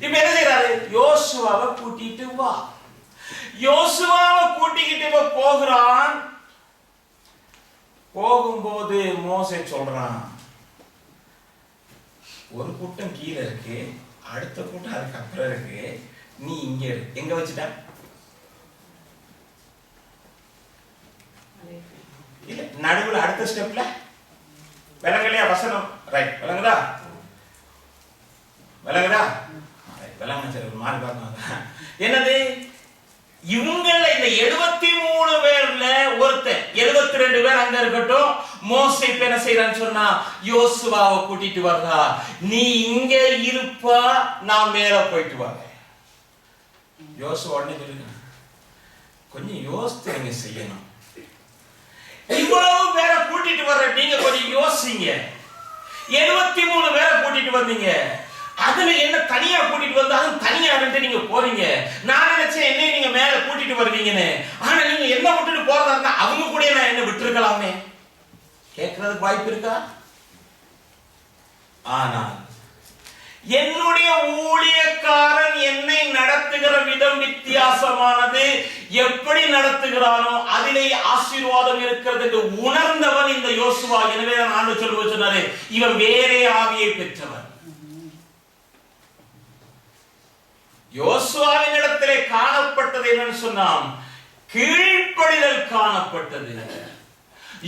இப்ப என்ன செய்யறாரு? யோசுவாவை கூட்டிட்டு வா. யோசுவாவை கூட்டிக்கிட்டு போகிறான். போகும்போது மோசே சொல்றான், ஒரு கூட்டம் கீழே இருக்கு, அடுத்த கூட்டம் அதுக்கு அப்புறம் இருக்கு, நீ இங்க இருக்கு. எங்க வச்சுட்ட? இல்ல, நடுவுல அடுத்த ஸ்டெப்ல விளங்கலையா வசனம்? ரைட், விளங்குதா? விளங்குதா? விளங்க. சரி, ஒரு மாதிரி பார்க்கணும். என்னது? இவங்கள இந்த 73 பேர்ல ஒருத்தன், 72 பேர் அங்க இருக்கட்டும். மோசே என்ன செய்யறான்னு சொன்னா, யோசுவாவை கூட்டிட்டு வர்றா. நீ இங்க இருப்பா, நான் மேல போயிட்டு வரேன். யோசுவா உடனே சொல்லுங்க, கொஞ்சம் யோசித்து நீங்க செய்யணும். இவ்வளவு பேரை கூட்டிட்டு வர்ற நீங்க கொஞ்சம் யோசிங்க. 73 பேரை கூட்டிட்டு வந்தீங்க, அதுல என்ன தனியா கூட்டிட்டு வந்தாலும் தனியா இருந்து நீங்க போறீங்க. நான் நினைச்சேன் என்ன நீங்க மேல கூட்டிட்டு வருவீங்கன்னு. ஆனா நீங்க என்ன விட்டுட்டு போறதா இருந்தா அவங்க கூட நான் என்ன விட்டுருக்கலாமே. கேட்கறதுக்கு வாய்ப்பு இருக்கா? ஆனால் என்னுடைய ஊழியக்காரன் என்னை நடத்துகிற விதம் வித்தியாசமானது. எப்படி நடத்துகிறானோ அதிலே ஆசீர்வாதம் இருக்கிறது என்று உணர்ந்தவன் இந்த யோசுவா. எனவே ஆண்டவர் சொல்லும்போது சொன்னாரு, இவன் வேறே ஆவியை பெற்றவன். யோசுவாவின் இடத்திலே காணப்பட்டது என்னன்னு சொன்னான், கீழ்ப்படிதல் காணப்பட்டது.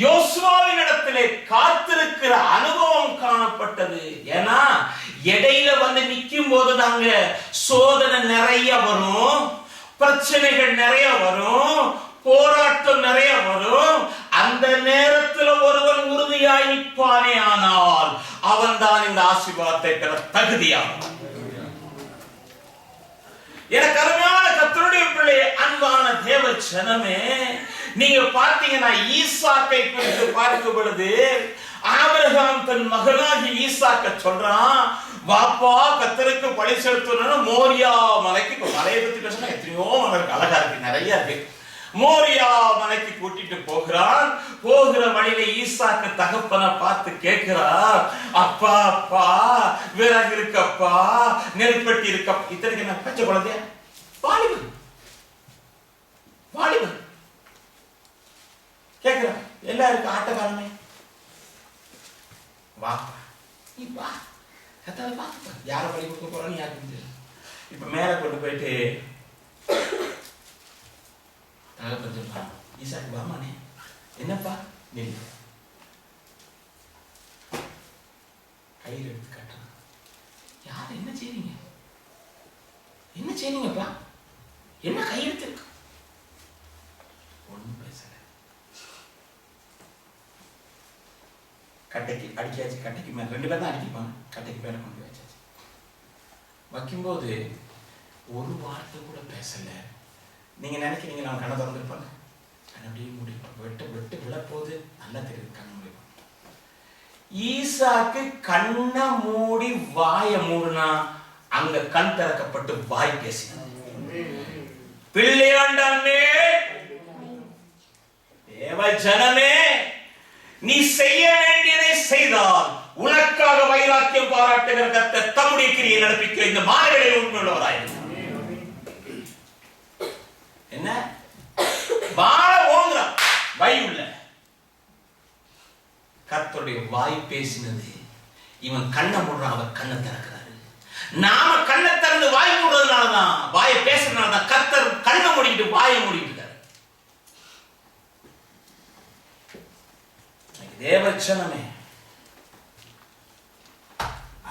யோசுவாவின் இடத்திலே காத்திருக்கிற அனுபவம் காணப்பட்டது. ஏன்னா இடையில வந்து நிக்கும் போது தாங்க சோதனை நிறைய வரும், பிரச்சனைகள் நிறைய வரும், போராட்டம் நிறைய வரும். அந்த நேரத்தில் ஒருவன் உறுதியாய் நிற்பானே ஆனால் அவன் தான் இந்த ஆசீர்வாதத்தை பெற தகுதியானவன். எனக்கு அருமையான கர்த்தருடைய பிள்ளை, அன்பான தேவ ஜனமே, நீங்க பார்த்தீங்கன்னா ஈசாக்கை குறித்து பார்க்கும் பொழுது ஆபிரகாம் தன் மகனாகி ஈசாக்க சொல்றான், வாப்பா கர்த்தருக்கு பலி செலுத்தணும் மோரியா மலைக்கு. இப்ப மலையை பத்தி பேசினா எத்தனையோ மலைக்கு அழகா இருக்கு, நிறைய இருக்கு. மோரியா மலைக்கு கூட்டிட்டு போகிறான். போகிற வழியில ஈசாக்கு தகப்பனை பார்த்து கேட்கிறார், அப்பா அப்பா விறகு இருக்கப்பா, நெருப்பட்டி இருக்கப்பா. இத்தனைக்கு என்ன பச்சை குழந்தைய? வாலிபன் வாலிபன் கேட்கிறான். எல்லாருக்கும் ஆட்டக்காரமே, வா நீ வா, கத்தாத பார்த்து யாரை பழி கொடுக்க போறான்னு யாருக்கு தெரியும். இப்ப மேல கொண்டு போயிட்டு தகப்பன் சொல்றான், ஈசாக்கு வாமானே, என்னப்பா நெல் கயிறு எடுத்து கட்டுறான். யார் என்ன செய்றீங்க? என்ன செய்றீங்கப்பா? என்ன கையெழுத்து இருக்கு? ஒன்றும் பேசல. கட்டைக்கு அடிக்காச்சு, கட்டைக்கு மேல 2 பேர் தான் அடிப்பாங்க. கட்டைக்கு மேல கொண்டு வச்சாச்சு. வைக்கும்போது ஒரு வார்த்தை கூட பேசல. நீங்க நினைக்கிறீங்க நான் கண்ணை திறந்துருப்பாங்க, கண்ணை அப்படியே மூடிப்பாங்க. வெட்டு வெட்டு விழப்போது நல்லா தெரியுது, கண்ணை மூடிப்பாங்க. ஈசாக்கு கண்ணை மூடி வாய மூடுனா அங்க கண் திறக்கப்பட்டு வாய் பேசினான். பிள்ளையாண்டே தேவ ஜனமே, நீ செய்ய வேண்டியதை செய்தால் உனக்காக வைராக்கியம் பாராட்டுகிற கர்த்தர் தம்முடைய கிரியை நடப்பிக்க இந்த மாறுகளில் உண்மையுள்ளவராயிருக்கிறார். என்ன வாழ ஓங்குறான் பைபிள்ல. கர்த்தருடைய வாய் பேசினது. இவன் கண்ணை மூடுறான், அவர் கண்ணை திறக்கிறாரு. நாம கண்ணை திறந்து வாய் மூடுறதுனாலதான், வாயை பேசுறதுனாலதான் கர்த்தர் கண்ணை மூடிட்டு வாயை மூடிட்டு. தேவச்சனமே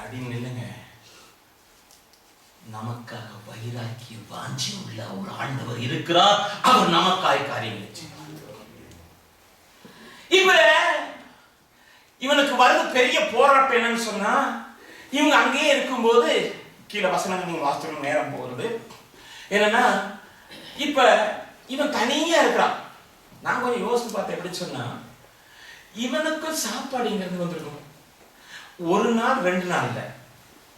அடி நில்லுங்க. நமக்காக வைராக்கிய வாஞ்சி உள்ள ஒரு ஆண்டவர் இருக்கிறார். அவர் நமக்காய் காரியங்களை செய்வார். இப்ப இவனுக்கு வருது பெரிய போராட்டம் என்னன்னு சொன்னா, இவங்க அங்கேயே இருக்கும்போது கீழே வசனங்கள் வாசிக்கணும் நேரம் போறது என்னன்னா, இப்ப இவன் தனியா இருக்கிறான். நான் கொஞ்சம் யோசித்து பார்த்தேன். எப்படி சொன்னா, இவனுக்கும் சாப்பாடுங்கிறது வந்திருக்கும். ஒரு நாள் 2 நாள் இல்ல,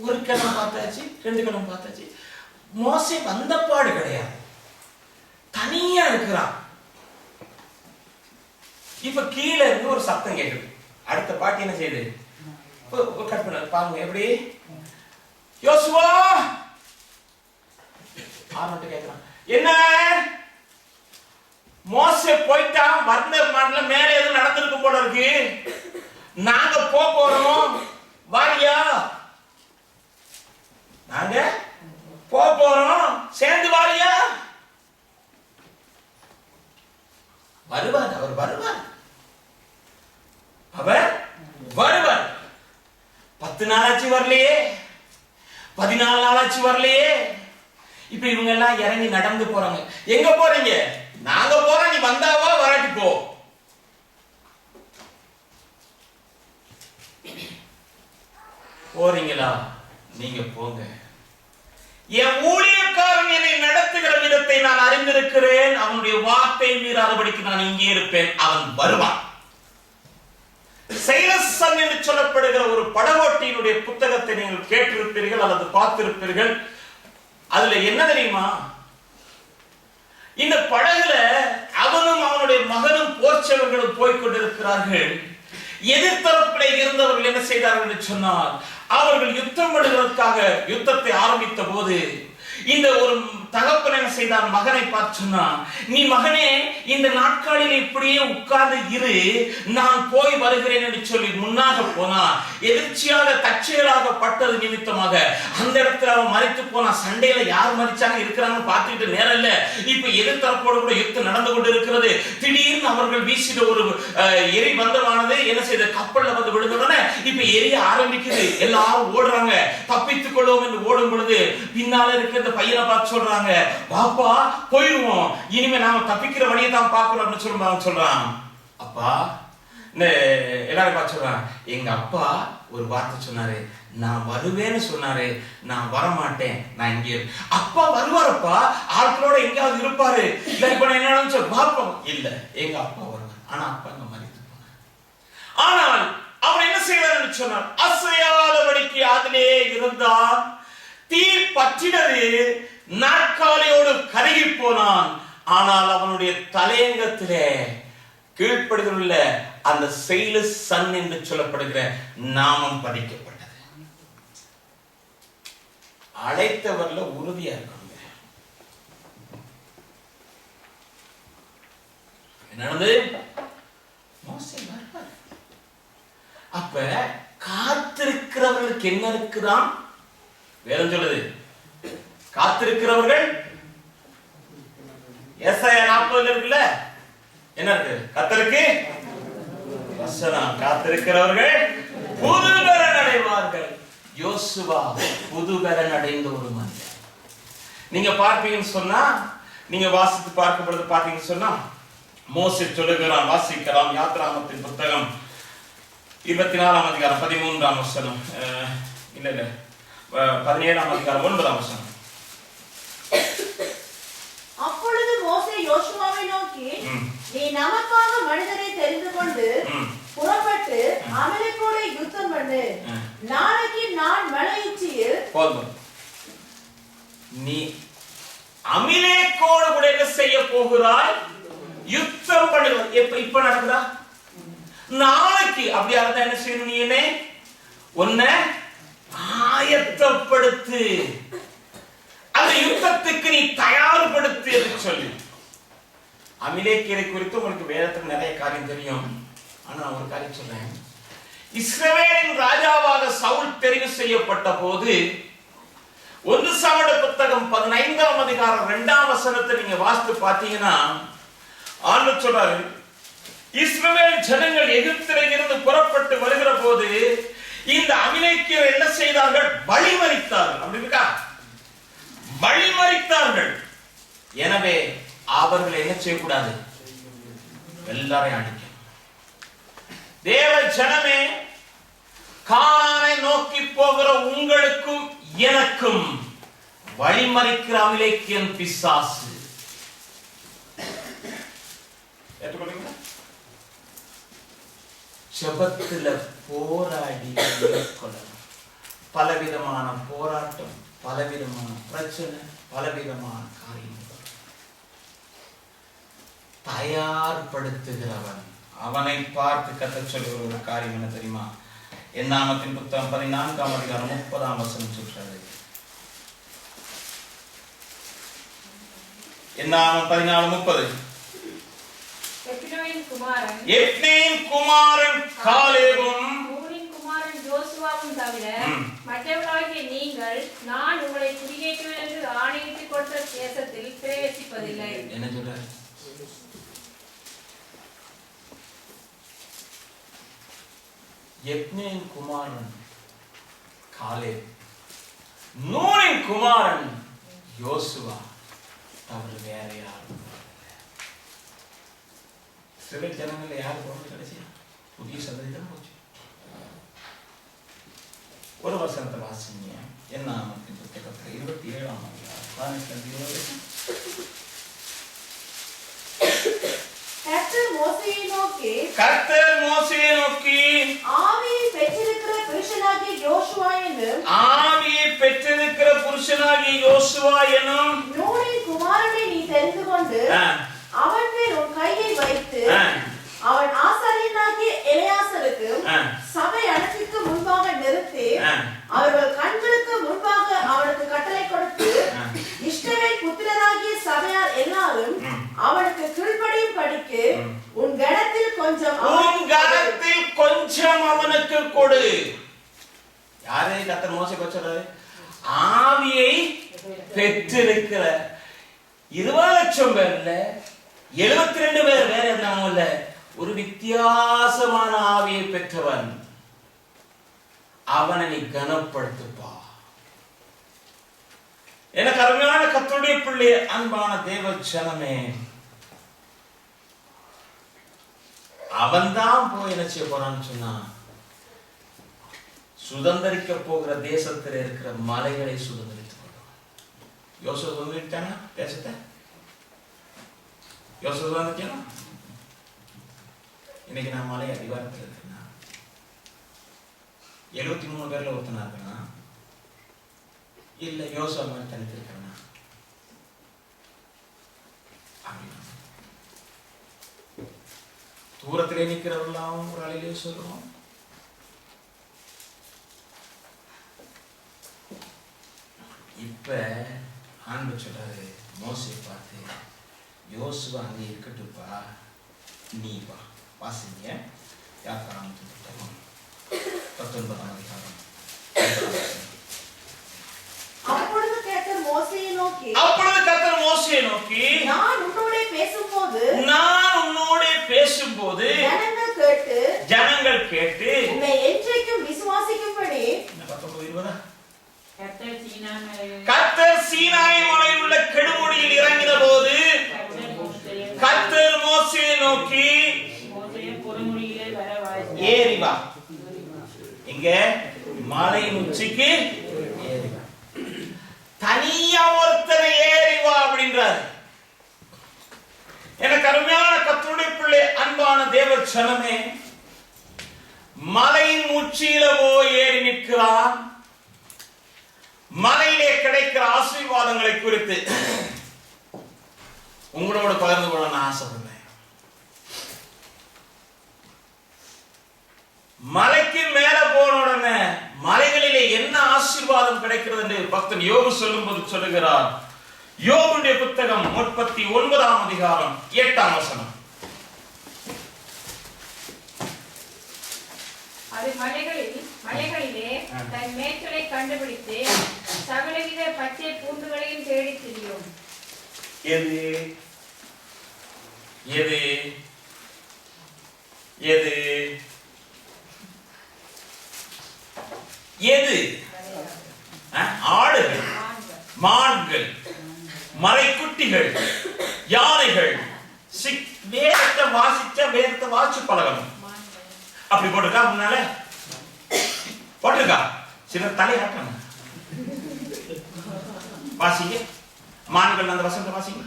ஒரு கிழமை பார்த்தாச்சு, 2 கிழமை பார்த்தாச்சு. மோசே வந்த பாடு கிடையாது, தனியா இருக்கிறான். இப்ப கீழே இருந்து ஒரு சத்தம் கேட்குது. அடுத்த பாட்டி என்ன செய்யுது, கட் பண்ண பாருங்க. எப்படி யோசுவா ஆரம்பிட்டு கேட்கிறான், என்ன மோசே போயிட்டான், வந்த மாடல மேல எதுவும் நடந்திருக்கு போல இருக்கு, நாங்க போறோம் வாரியா, நாங்க போறோம் சேர்ந்து வாரியா. வருவார், அவர் வருவார், அவர் வருவார். 10 நாளாச்சு வரலையே, 14 நாளாச்சு வரலையே. இப்ப இவங்க எல்லாம் இறங்கி நடந்து போறாங்க. எங்க போறீங்க? நாங்க போறோம், நீ வந்தாவா வராட்டி போ. போறீங்களா? நீங்க போங்க. என் ஊழியக்காரன் என்னை நடத்துகிற விதத்தை நான் அறிந்திருக்கிறேன். அவனுடைய வார்த்தை மீறாதபடிக்கு நான் இங்கே இருப்பேன். அவன் வருவான். சைலசன் என்று சொல்லப்படுகிற ஒரு படகோட்டியினுடைய புத்தகத்தை நீங்கள் கேட்டிருப்பீர்கள் அல்லது பார்த்திருப்பீர்கள். அதுல என்ன தெரியுமா, இந்த படகுல அவனும் அவனுடைய மகனும் போர்ச்சவர்களும் போய்கொண்டிருக்கிறார்கள். எதிர்த்தரப்பிலே இருந்தவர்கள் என்ன செய்தார்கள் என்று சொன்னால், அவர்கள் யுத்தம் பண்ணுவதற்காக யுத்தத்தை ஆரம்பித்த போது இந்த ஒரு தகப்பன் என்ன செய்தான், மகனை பார்த்து சொன்னான், நீ மகனே இந்த நாட்களில் இப்படியே உட்கார்ந்து இரு, நான் போய் வருகிறேன் என்று சொல்லி முன்னாக போனான். எதிர்ச்சியாக தற்செயலாக பட்டது நிமித்தமாக அந்த இடத்துல அவன் மறித்து போனான். சண்டையில யார் மறிச்சாங்க இருக்கிறாங்கன்னு பார்த்துக்கிட்டு நேரம் இல்ல. இப்ப எதிர்த்தரப்போடு கூட யுத்தம் நடந்து கொண்டு இருக்கிறது. திடீர்னு அவர்கள் வீசின ஒரு எரி பந்தமானது என்ன செய்த, கப்பல்ல வந்து விழுந்தோடனே இப்ப எரிய ஆரம்பிக்குது. எல்லாரும் ஓடுறாங்க, தப்பித்துக் கொள்வோம் என்று ஓடும் பொழுது பின்னால இருக்கிற பையனை பார்த்து சொல்றாங்க, பாப்பா போயிடுவோம், இனிமே நாம தப்பிக்கிற வழியை தான் பார்க்கணும் அப்படின்னு சொல்றான். அப்பா எல்லாரும் பார்த்து சொல்றான், எங்க அப்பா ஒரு வார்த்தை சொன்னாரு, நான் வருவேன்னு சொன்னாரு, நான் வரமாட்டேன், நான் இங்கே. அப்பா வருவாரப்பா, ஆட்களோட எங்கேயாவது இருப்பாரு, இல்ல இப்ப நான் என்ன சொல்ல பாப்போம். இல்ல, எங்க அப்பா வருவார். ஆனா அப்பா அங்க மறித்து போனார். ஆனால் அவன் என்ன செய்யறான்னு சொன்னார், அசையாதபடிக்கு அதிலே இருந்தான். தீ பற்றினது, நாட்காலையோடு கருகி போனான். ஆனால் அவனுடைய தலையங்கத்திலே கீழ்ப்படுகிற அந்த சைலசன் என்று சொல்லப்படுகிற நாமம் பதிக்கப்பட்டது. அழைத்தவர்ல உறுதியா இருக்காங்க. என்னது, அப்ப காத்திருக்கிறவர்களுக்கு என்ன இருக்குதான் வேதம் சொல்லுது, காத்திருக்கிறவர்கள். ஏசாயா 40 இருக்குல்ல, என்ன இருக்கு, கர்த்தருக்கு வசனம், காத்திருக்கிறவர்கள் புதுபெலன் அடைவார்கள். யோசுவா புதுபெலன் அடைந்த ஒரு மனிதன். நீங்க பார்ப்பீங்கன்னு சொன்னா, நீங்க வாசித்து பார்க்கும் பொழுது பார்த்தீங்கன்னு சொன்னா, மோசே சொல்லுகிறான், வாசிக்கலாம், யாத்ராகமத்தின் புத்தகம் 24ஆம் அதிகாரம் 13ஆம் வசனம், இல்ல 17ஆம் அதிகாரம் 9ஆம் வசனம். அப்பொழுது மோசே யோசுவாவை நோக்கி, நீ நமக்காக மனிதரை தெரிந்து கொண்டு புறப்பட்டு அமலேக்கோட யுத்தம் பண்ணு. நாளைக்கு நான் மலை உச்சியில் நீ அமலேக்கோடு கூட என்ன செய்ய போகிறாய், யுத்தம் பண்ணுவாய். இப்ப நடக்குதா, நாளைக்கு அப்படியா இருந்தா என்ன செய்யணும், நீ என்ன உன்னை ஆயத்தப்படுத்து, அந்த யுத்தத்துக்கு நீ தயார்படுத்து என்று சொல்லி அமிலேக்கியரை குறித்து உங்களுக்கு வேதத்தில் நிறைய காரியம் தெரியும். ஆனா நான் ஒரு காரியம் சொல்றேன். இஸ்ரவேலின் ராஜாவாக சவுல் தெரிவு செய்யப்பட்ட போது 1 சாமுவேல் புத்தகம் 15ஆம் அதிகாரம் 2ஆம் வசனத்தை நீங்க வாசித்து பார்த்தீங்கன்னா ஆண்டவர் சொல்றாரு, இஸ்ரவேல் ஜனங்கள் எகிப்திலே இருந்து புறப்பட்டு வருகிற போது இந்த அமிலேக்கியர் என்ன செய்தார்கள்? வழிமறித்தார்கள். அப்படி இருக்கா? வழிமறித்தார்கள். எனவே அவர்கள் என்ன செய்யக்கூடாது? எல்லாரையும் அடிக்க. தேவ ஜனமே, கானானை நோக்கி போகிற உங்களுக்கும் எனக்கும் வழிமறிக்கிற அமிலேக்கியன் பிசாசு. ஏற்றுக்கொள்றீங்களா? ஜெபத்துல போராடி கொள்ளணும். பலவிதமான போராட்டம், பலவிதமான பிரச்சனை, பலவிதமான காரியங்கள். தயார்படுத்துகிறவன் அவனை பார்த்து கர்த்தர் சொல்லுகிற ஒரு காரியம் என்ன தெரியுமா? என்னாகமத்தின் புத்தகம் 14ஆம் அதிகாரம் 30ஆம் வசனம் சொல்றாரு. என்னாகமம் 14:30. எப்னேயின் குமாரன் காலேபும் நூனின் குமாரன் யோசுவாவும் தவிர மற்றவர்களாகிய நீங்கள் நான் உங்களை குடியேற்றுவேன் என்று ஆணையிட்டு கொடுத்த தேசத்தில் பிரவேசிப்பதில்லை. என்ன சொல்றாரு? எப்னேயின் குமாரன் காலேப், நூனின் குமாரன் யோசுவா தவிர வேற யாரும் சில ஜனங்கள் யார் போன கடைசியா புதிய சந்ததி தான் போச்சு. ஒரு வசனத்தை வாசிங்க. என்னாகமத்தின் புத்தகத்தில் 27ஆம் அதிகாரம் 18-20. கர்த்தர் மோசேயை நோக்கி ஆவியை பெற்றிருக்கிற புருஷனாகிய யோசுவா என்னும் நூனின் குமாரனை நீ தெரிந்து கொண்டு அவன் மேல் உன் கையை வைத்து அவன் ஆசாரியனாகிய எலெயாசாருக்கு சபை அனைத்துக்கு முன்பாக நிறுத்தி அவர்கள் கண்களுக்கு முன்பாக அவனுக்கு கட்டளை கொடுத்து இஸ்ரவேல் புத்திரராகிய சபையார் எல்லாரும் அவனுக்கு கீழ்ப்படியும் படிக்கு உன் கணத்தில் கொஞ்சம் அவனுக்கு கொடு. யாரே கர்த்தர் மோசேக்கு சொல்றாரு? ஆவியை பெற்றிருக்கிற 20 லட்சம் பேர்ல 72 பேர் வேற எதுவும் இல்ல, ஒரு வித்தியாசமான ஆவியை பெற்றவன். அவனை நீ கனப்படுத்துப்பா. எனக்கு அருமையான கர்த்தருடைய பிள்ளை, அன்பான தேவ ஜனமே, அவன்தான் போய் என்ன செய்ய போறான்னு சொன்னா, சுதந்திரிக்க போகிற தேசத்தில் இருக்கிற மலைகளை சுதந்திரித்துக் கொள்வான். யோசுவா சுதந்திரித்தானா தேசத்தை? யோசுவா சுதந்திரித்தானா? இன்னைக்கு நான் மலை அதிகாரத்தில் இருக்கேன்னா 73 பேர்ல ஒருத்தனா இருக்கேனா? இல்ல யோசுவா மாதிரி தனித்து இருக்கேனா? தூரத்திலே நிற்கிறவர்களாம் ஒரு அலையிலே சொல்லுவோம். இப்ப ஆண்டவர் சொல்றாரு மோசே பார்த்து, யோசுவா அங்கே இருக்கட்டும்பா, நீ வா. வாசிங்க. யாத்திராகமத்தின் புத்தகம் 19ஆம் அதிகாரம். அப்பொழுது கர்த்தர் மோசேயை நோக்கி நான் உன்னோட பேசும்போது ஜனங்கள் கேட்டு உன்னை என்றைக்கும் விசுவாசிக்கும்படி. 19:20. கர்த்தர் சீனாய் மலையில் உள்ள கெடுமுடியில் இறங்கின போது கர்த்தர் மோசேயை நோக்கி ஏறி வா. இங்க மலையின் உச்சிக்கு ஏறி வா. தனியா ஒருத்தரை ஏறி வா அப்படின்றாரு. எனக்கு அருமையான கர்த்தருடைய பிள்ளை, அன்பான தேவ ஜனமே, மலையின் உச்சியில போய் ஏறி நிற்கிறான். மலையிலே கிடைக்கிற ஆசீர்வாதங்களை குறித்து உங்களோட பகிர்ந்து கொள்ள நான் ஆசைப்படுறேன். மலைக்கு மேல போன உடனே மலைகளிலே என்ன ஆசீர்வாதம் கிடைக்கிறது என்று பக்தன் யோபு சொல்லும்போது சொல்லுகிறார், யோபுடைய புத்தகம் 39ஆம் அதிகாரம் 8ஆம் வசனம். அது மலைகளிலே தன் மேய்ச்சலை கண்டுபிடித்து சகலவித பச்சை பூண்டுகளையும் தேடி திரியும். எது எது எது எது? ஆடுகள், மான்கள், மறைக்குட்டிகள், யானைகள். வேதத்தை வாசிச்சு பழகணும். அப்படி போட்டிருக்கா முன்னால? போட்டிருக்கா? சிலர் தலையாட்டணும். வாசிங்க மான்கள், அந்த வசனத்தை வாசிங்க.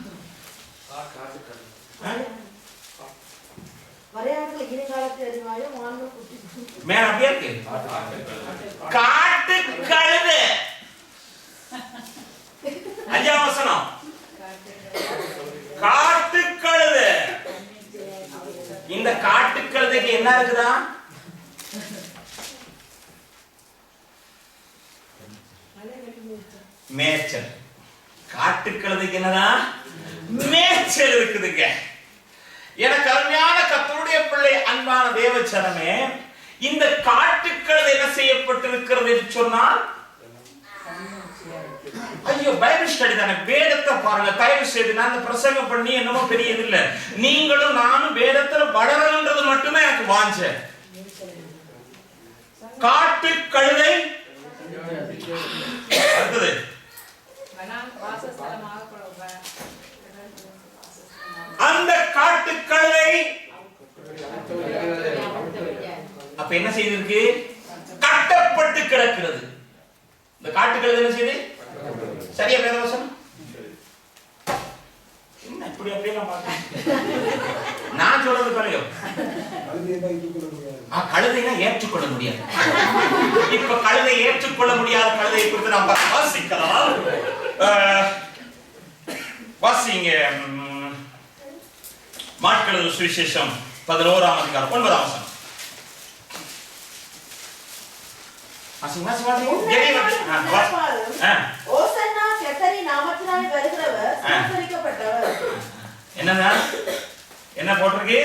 மேல அப்படியே இருக்கு. காட்டு கழுதை. 5ஆம் வசனம். காட்டு கழுதை. இந்த காட்டு கழுதைக்கு என்ன இருக்குதா? மேய்ச்சல். காட்டு கழுதைக்கு என்னதான்? மேய்ச்சல் இருக்குதுங்க. எனக்கு அருமையான கர்த்தருடைய பிள்ளை, அன்பான தேவச்சனமே, இந்த காட்டுக்கழுதை என்ன செய்யப்பட்டிருக்கிறது என்று சொன்னால், ஐயோ பைபிள் ஸ்டடி தானே, வேதத்தை பாருங்க தயவு செய்து. நான் இந்த பிரசங்கம் பண்ணி என்னமோ பெரியது இல்ல. நீங்களும் நானும் வேதத்துல வளரன்றது மட்டுமே எனக்கு வாஞ்ச. காட்டு கழுதை அடுத்தது அந்த காட்டு கழுதை அப்ப என்ன செய்திருக்கு? கட்டப்பட்டு கிடக்கிறது. இந்த காட்டு கழுதை என்ன செய்து? சரியா வேதவசனம்? என்ன இப்படி அப்படியெல்லாம் பார்க்க? நான் சொல்றது பாருங்க, கழுதைனா ஏற்றுக்கொள்ள முடியாது. இப்ப கழுதை ஏற்றுக்கொள்ள முடியாத கழுதையை குறித்து நாம் வாசிக்கலாம். வாசிங்க மார்க்கு சுவிசேஷம் 11ஆம் அதிகாரம் 9ஆம் வசனம். என்னன்னா என்ன போட்டிருக்கு?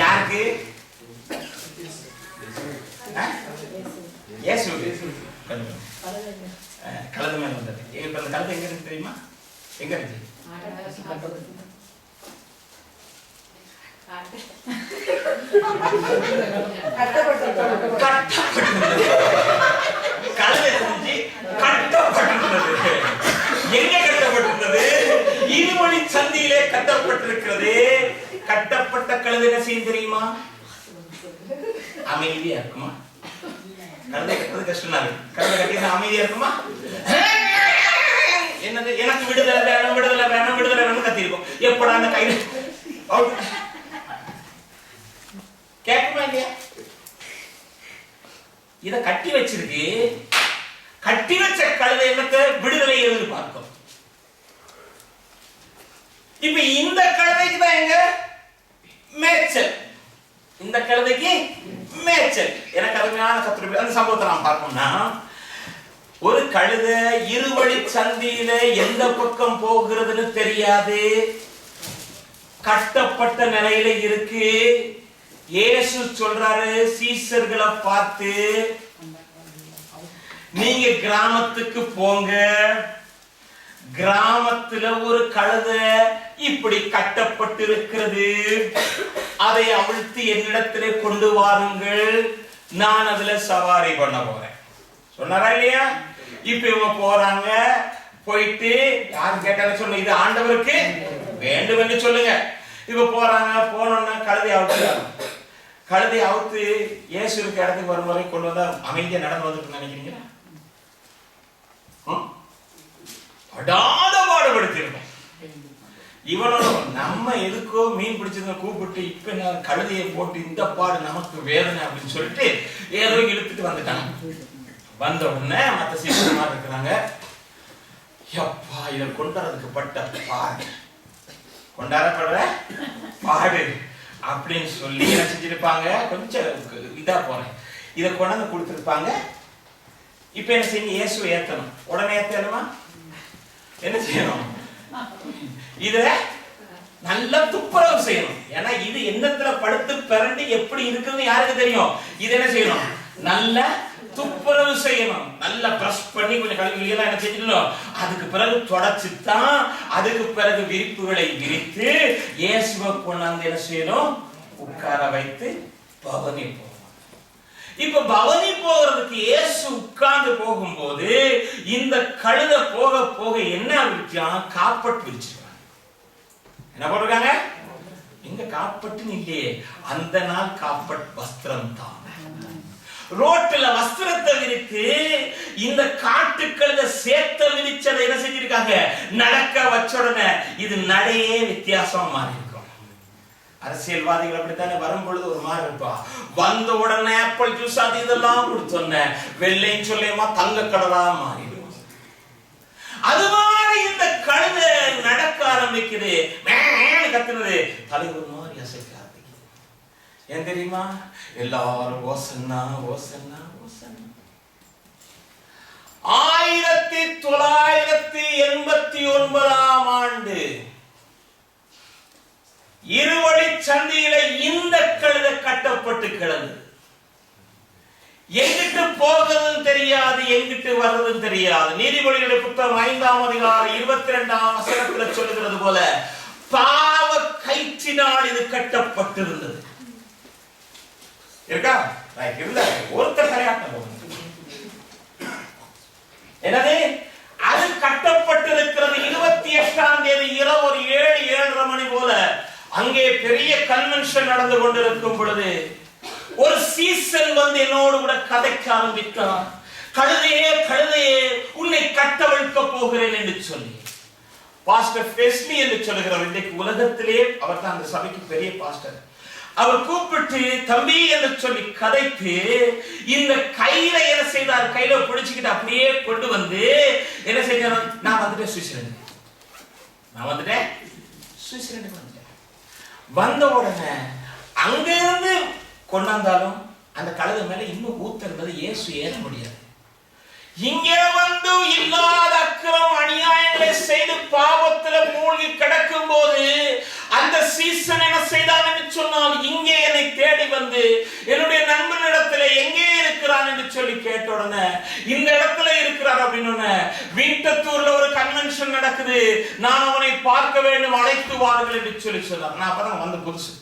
யாருக்கு? கழுதை மேல வந்தது. இப்ப அந்த கழுதை எங்க இருக்கு தெரியுமா? எங்க இருக்கு? கழுதை செஞ்சு கட்டப்பட்டிருந்தது. எங்க கட்டப்பட்டிருந்தது? இருமொழி சந்தியிலே கட்டப்பட்டிருக்கிறது. கட்டப்பட்ட கழுதை என்ன செய்யும் தெரியுமா? அமைதியா இருக்குமா? கழுதை கட்டுறது கஷ்டம். கழுதை கட்டினா அமைதியா இருக்குமா? என்னது? எனக்கு விடுதலை வேணும், விடுதலை வேணும், விடுதலை வேணும் கத்திருக்கும். எப்படா அந்த கையில கேட்குமா இல்லையா? இத கட்டி வச்சிருக்கு. கட்டி வச்ச கழுதை என்னத்தை? விடுதலை எதிர்பார்க்கும். இப்ப இந்த கழுதைக்கு தான் எங்க மேய்ச்சல். இந்த கழுதைக்கு மேய்ச்சல். எனக்கு அருமையான கத்திரி அந்த சம்பவத்தை நாம் பார்ப்போம்னா, ஒரு கழுதை இருவழி சந்தியில எந்த பக்கம் போகிறதுன்னு தெரியாது, கட்டப்பட்ட நிலையில இருக்கு. இயேசு சொல்றாரு சீசர்களை பார்த்து, நீங்க கிராமத்துக்கு போங்க, கிராமத்துல ஒரு கழுதை இப்படி கட்டப்பட்டு இருக்கிறது, அதை அவிழ்த்து என்னிடத்திலே கொண்டு வாருங்கள், நான் அதுல சவாரி பண்ண போறேன் சொன்னாரா இல்லையா? இப்ப இவங்க போறாங்க. போயிட்டு யாரு கேட்டாலும் சொல்லுங்க, இது ஆண்டவருக்கு வேண்டும் என்று சொல்லுங்க. இப்ப போறாங்க. போனோம்னா கழுதை அவுத்து இயேசு இருக்க இடத்துக்கு வரும் வரை கொண்டு வந்தா அமைதியா நடந்து வந்துட்டு நினைக்கிறீங்களா? படாத பாடுபடுத்திருக்கோம். இவனும் நம்ம எதுக்கோ மீன் பிடிச்சத கூப்பிட்டு இப்ப நான் கழுதையை போட்டு இந்த பாடு நமக்கு வேதனை அப்படின்னு சொல்லிட்டு ஏதோ இழுத்துட்டு வந்துட்டாங்க. வந்த உடனே மற்ற சீக்கிரமா இருக்கிறாங்க. எப்பா இதை கொண்டாடுறதுக்கு பட்ட பாடு, கொண்டாடப்படுற பாடு அப்படின்னு சொல்லி என்ன செஞ்சிருப்பாங்க? கொஞ்சம் இதா போறேன், இதை கொண்டாந்து கொடுத்துருப்பாங்க. இப்ப என்ன செய்யுங்க? இயேசுவை ஏத்தணும். உடனே ஏத்தணுமா? என்ன செய்யணும்? இத நல்லா துப்புரவு செய்யணும். ஏன்னா இது எண்ணத்துல படுத்து பிறண்டு எப்படி இருக்குன்னு யாருக்கு தெரியும்? இது என்ன செய்யணும்? நல்ல துப்புரவு செய்யணும். நல்லா பிரஷ் பண்ணி கொஞ்சம் கழுவி எல்லாம் என்ன செஞ்சிடணும். அதுக்கு பிறகு தொடச்சுத்தான் அதுக்கு பிறகு விரிப்புகளை விரித்து இயேசுவை கொண்டாந்து என்ன செய்யணும்? உட்கார வைத்து பவனி போகணும். இப்ப பவனி போகிறதுக்கு இயேசு உட்கார்ந்து போகும்போது இந்த கழுத போக போக என்ன விரிச்சான்? காப்பட் விரிச்சிருக்காங்க. என்ன போட்டிருக்காங்க? எங்க காப்பட்டுன்னு இல்லையே. அந்த நாள் காப்பட் வஸ்திரம் தான். ரோட்ல வஸ்திரத்தை விரித்து இந்த காட்டுக்கழுத சேர்த்த விரிச்சதை என்ன செஞ்சிருக்காங்க? நடக்க வச்ச உடனே இது நடையே வித்தியாசமா மாறி இருக்கும். அரசியல்வாதிகள் அப்படித்தானே வரும் பொழுது ஒரு மாதிரி இருப்பா. வந்த உடனே ஆப்பிள் ஜூஸ் அது இதெல்லாம் கொடுத்தோன்ன வெள்ளை சொல்லியமா தங்க கடலா மாறிடும். அது மாதிரி இந்த கழுத நடக்க ஆரம்பிக்குது. கத்துனது தலைவர் மாதிரி அசைக்க ஆரம்பிக்குது. ஏன் தெரியுமா? எல்லாரும் ஓசன்னா ஓசன்னா ஓசன்னா. 1989ஆம் ஆண்டு இருவழி சந்தியில இந்த கழுத கட்டப்பட்டு கிடந்தது. எங்கிட்டு போகிறதுன்னு தெரியாது, எங்கிட்டு வர்றதுன்னு தெரியாது. நீதிபதிகளுடைய புத்தகம் 5ஆம் அதிகாரம் 22ஆம் வசனத்துல சொல்லுகிறது போல பாவ கயிற்றினால் இது கட்டப்பட்டிருந்தது. இருக்கா? இருந்தா ஒருத்தர் கரையாட்டம். எனவே அது கட்டப்பட்டிருக்கிறது. 28ஆம் தேதி இரவு ஒரு 7-7:30 மணி போல அங்கே பெரிய கன்வென்ஷன் நடந்து கொண்டிருக்கும் பொழுது ஒரு சீசன் வந்து என்னோடு கூட கதைக்க ஆரம்பித்தான். கழுதையே கழுதையே உன்னை கட்டவிழ்க்க போகிறேன் என்று சொல்லி பாஸ்டர் ஃபெஸ்லி என்று சொல்லுகிறவர், இன்றைக்கு உலகத்திலே அவர் தான் அந்த சபைக்கு பெரிய பாஸ்டர். அவர் கூப்பிட்டு தம்பி என்று சொல்லி கதைத்து இந்த கையில என்ன செய்தார்? கையில பிடிச்சுக்கிட்டு அப்படியே கொண்டு வந்து என்ன செஞ்சார்? நான் வந்துட்டேன் சுவிட்சர்லாந்து. வந்த உடனே அங்கிருந்து கொண்டாந்தாலும் அந்த கழுத மேல இன்னும் ஊத்துறது இயேசு ஏற முடியாது. இங்கே வந்து இல்லாத அக்கிரம் அநியாயங்களை செய்து பாவத்துல மூழ்கி கிடக்கும் போது அந்த சீசன் என்ன செய்தான் என்று சொன்னால் இங்கே என்னை தேடி வந்து என்னுடைய நண்பனிடத்துல எங்கே இருக்கிறான் என்று சொல்லி கேட்ட உடனே இந்த இடத்துல இருக்கிறார் அப்படின்னு வீட்டத்தூர்ல ஒரு கன்வென்ஷன் நடக்குது, நான் அவனை பார்க்க வேண்டும், அழைத்து வாருங்கள் என்று சொல்லி சொன்னார். நான் அப்பதான் வந்து புதுசு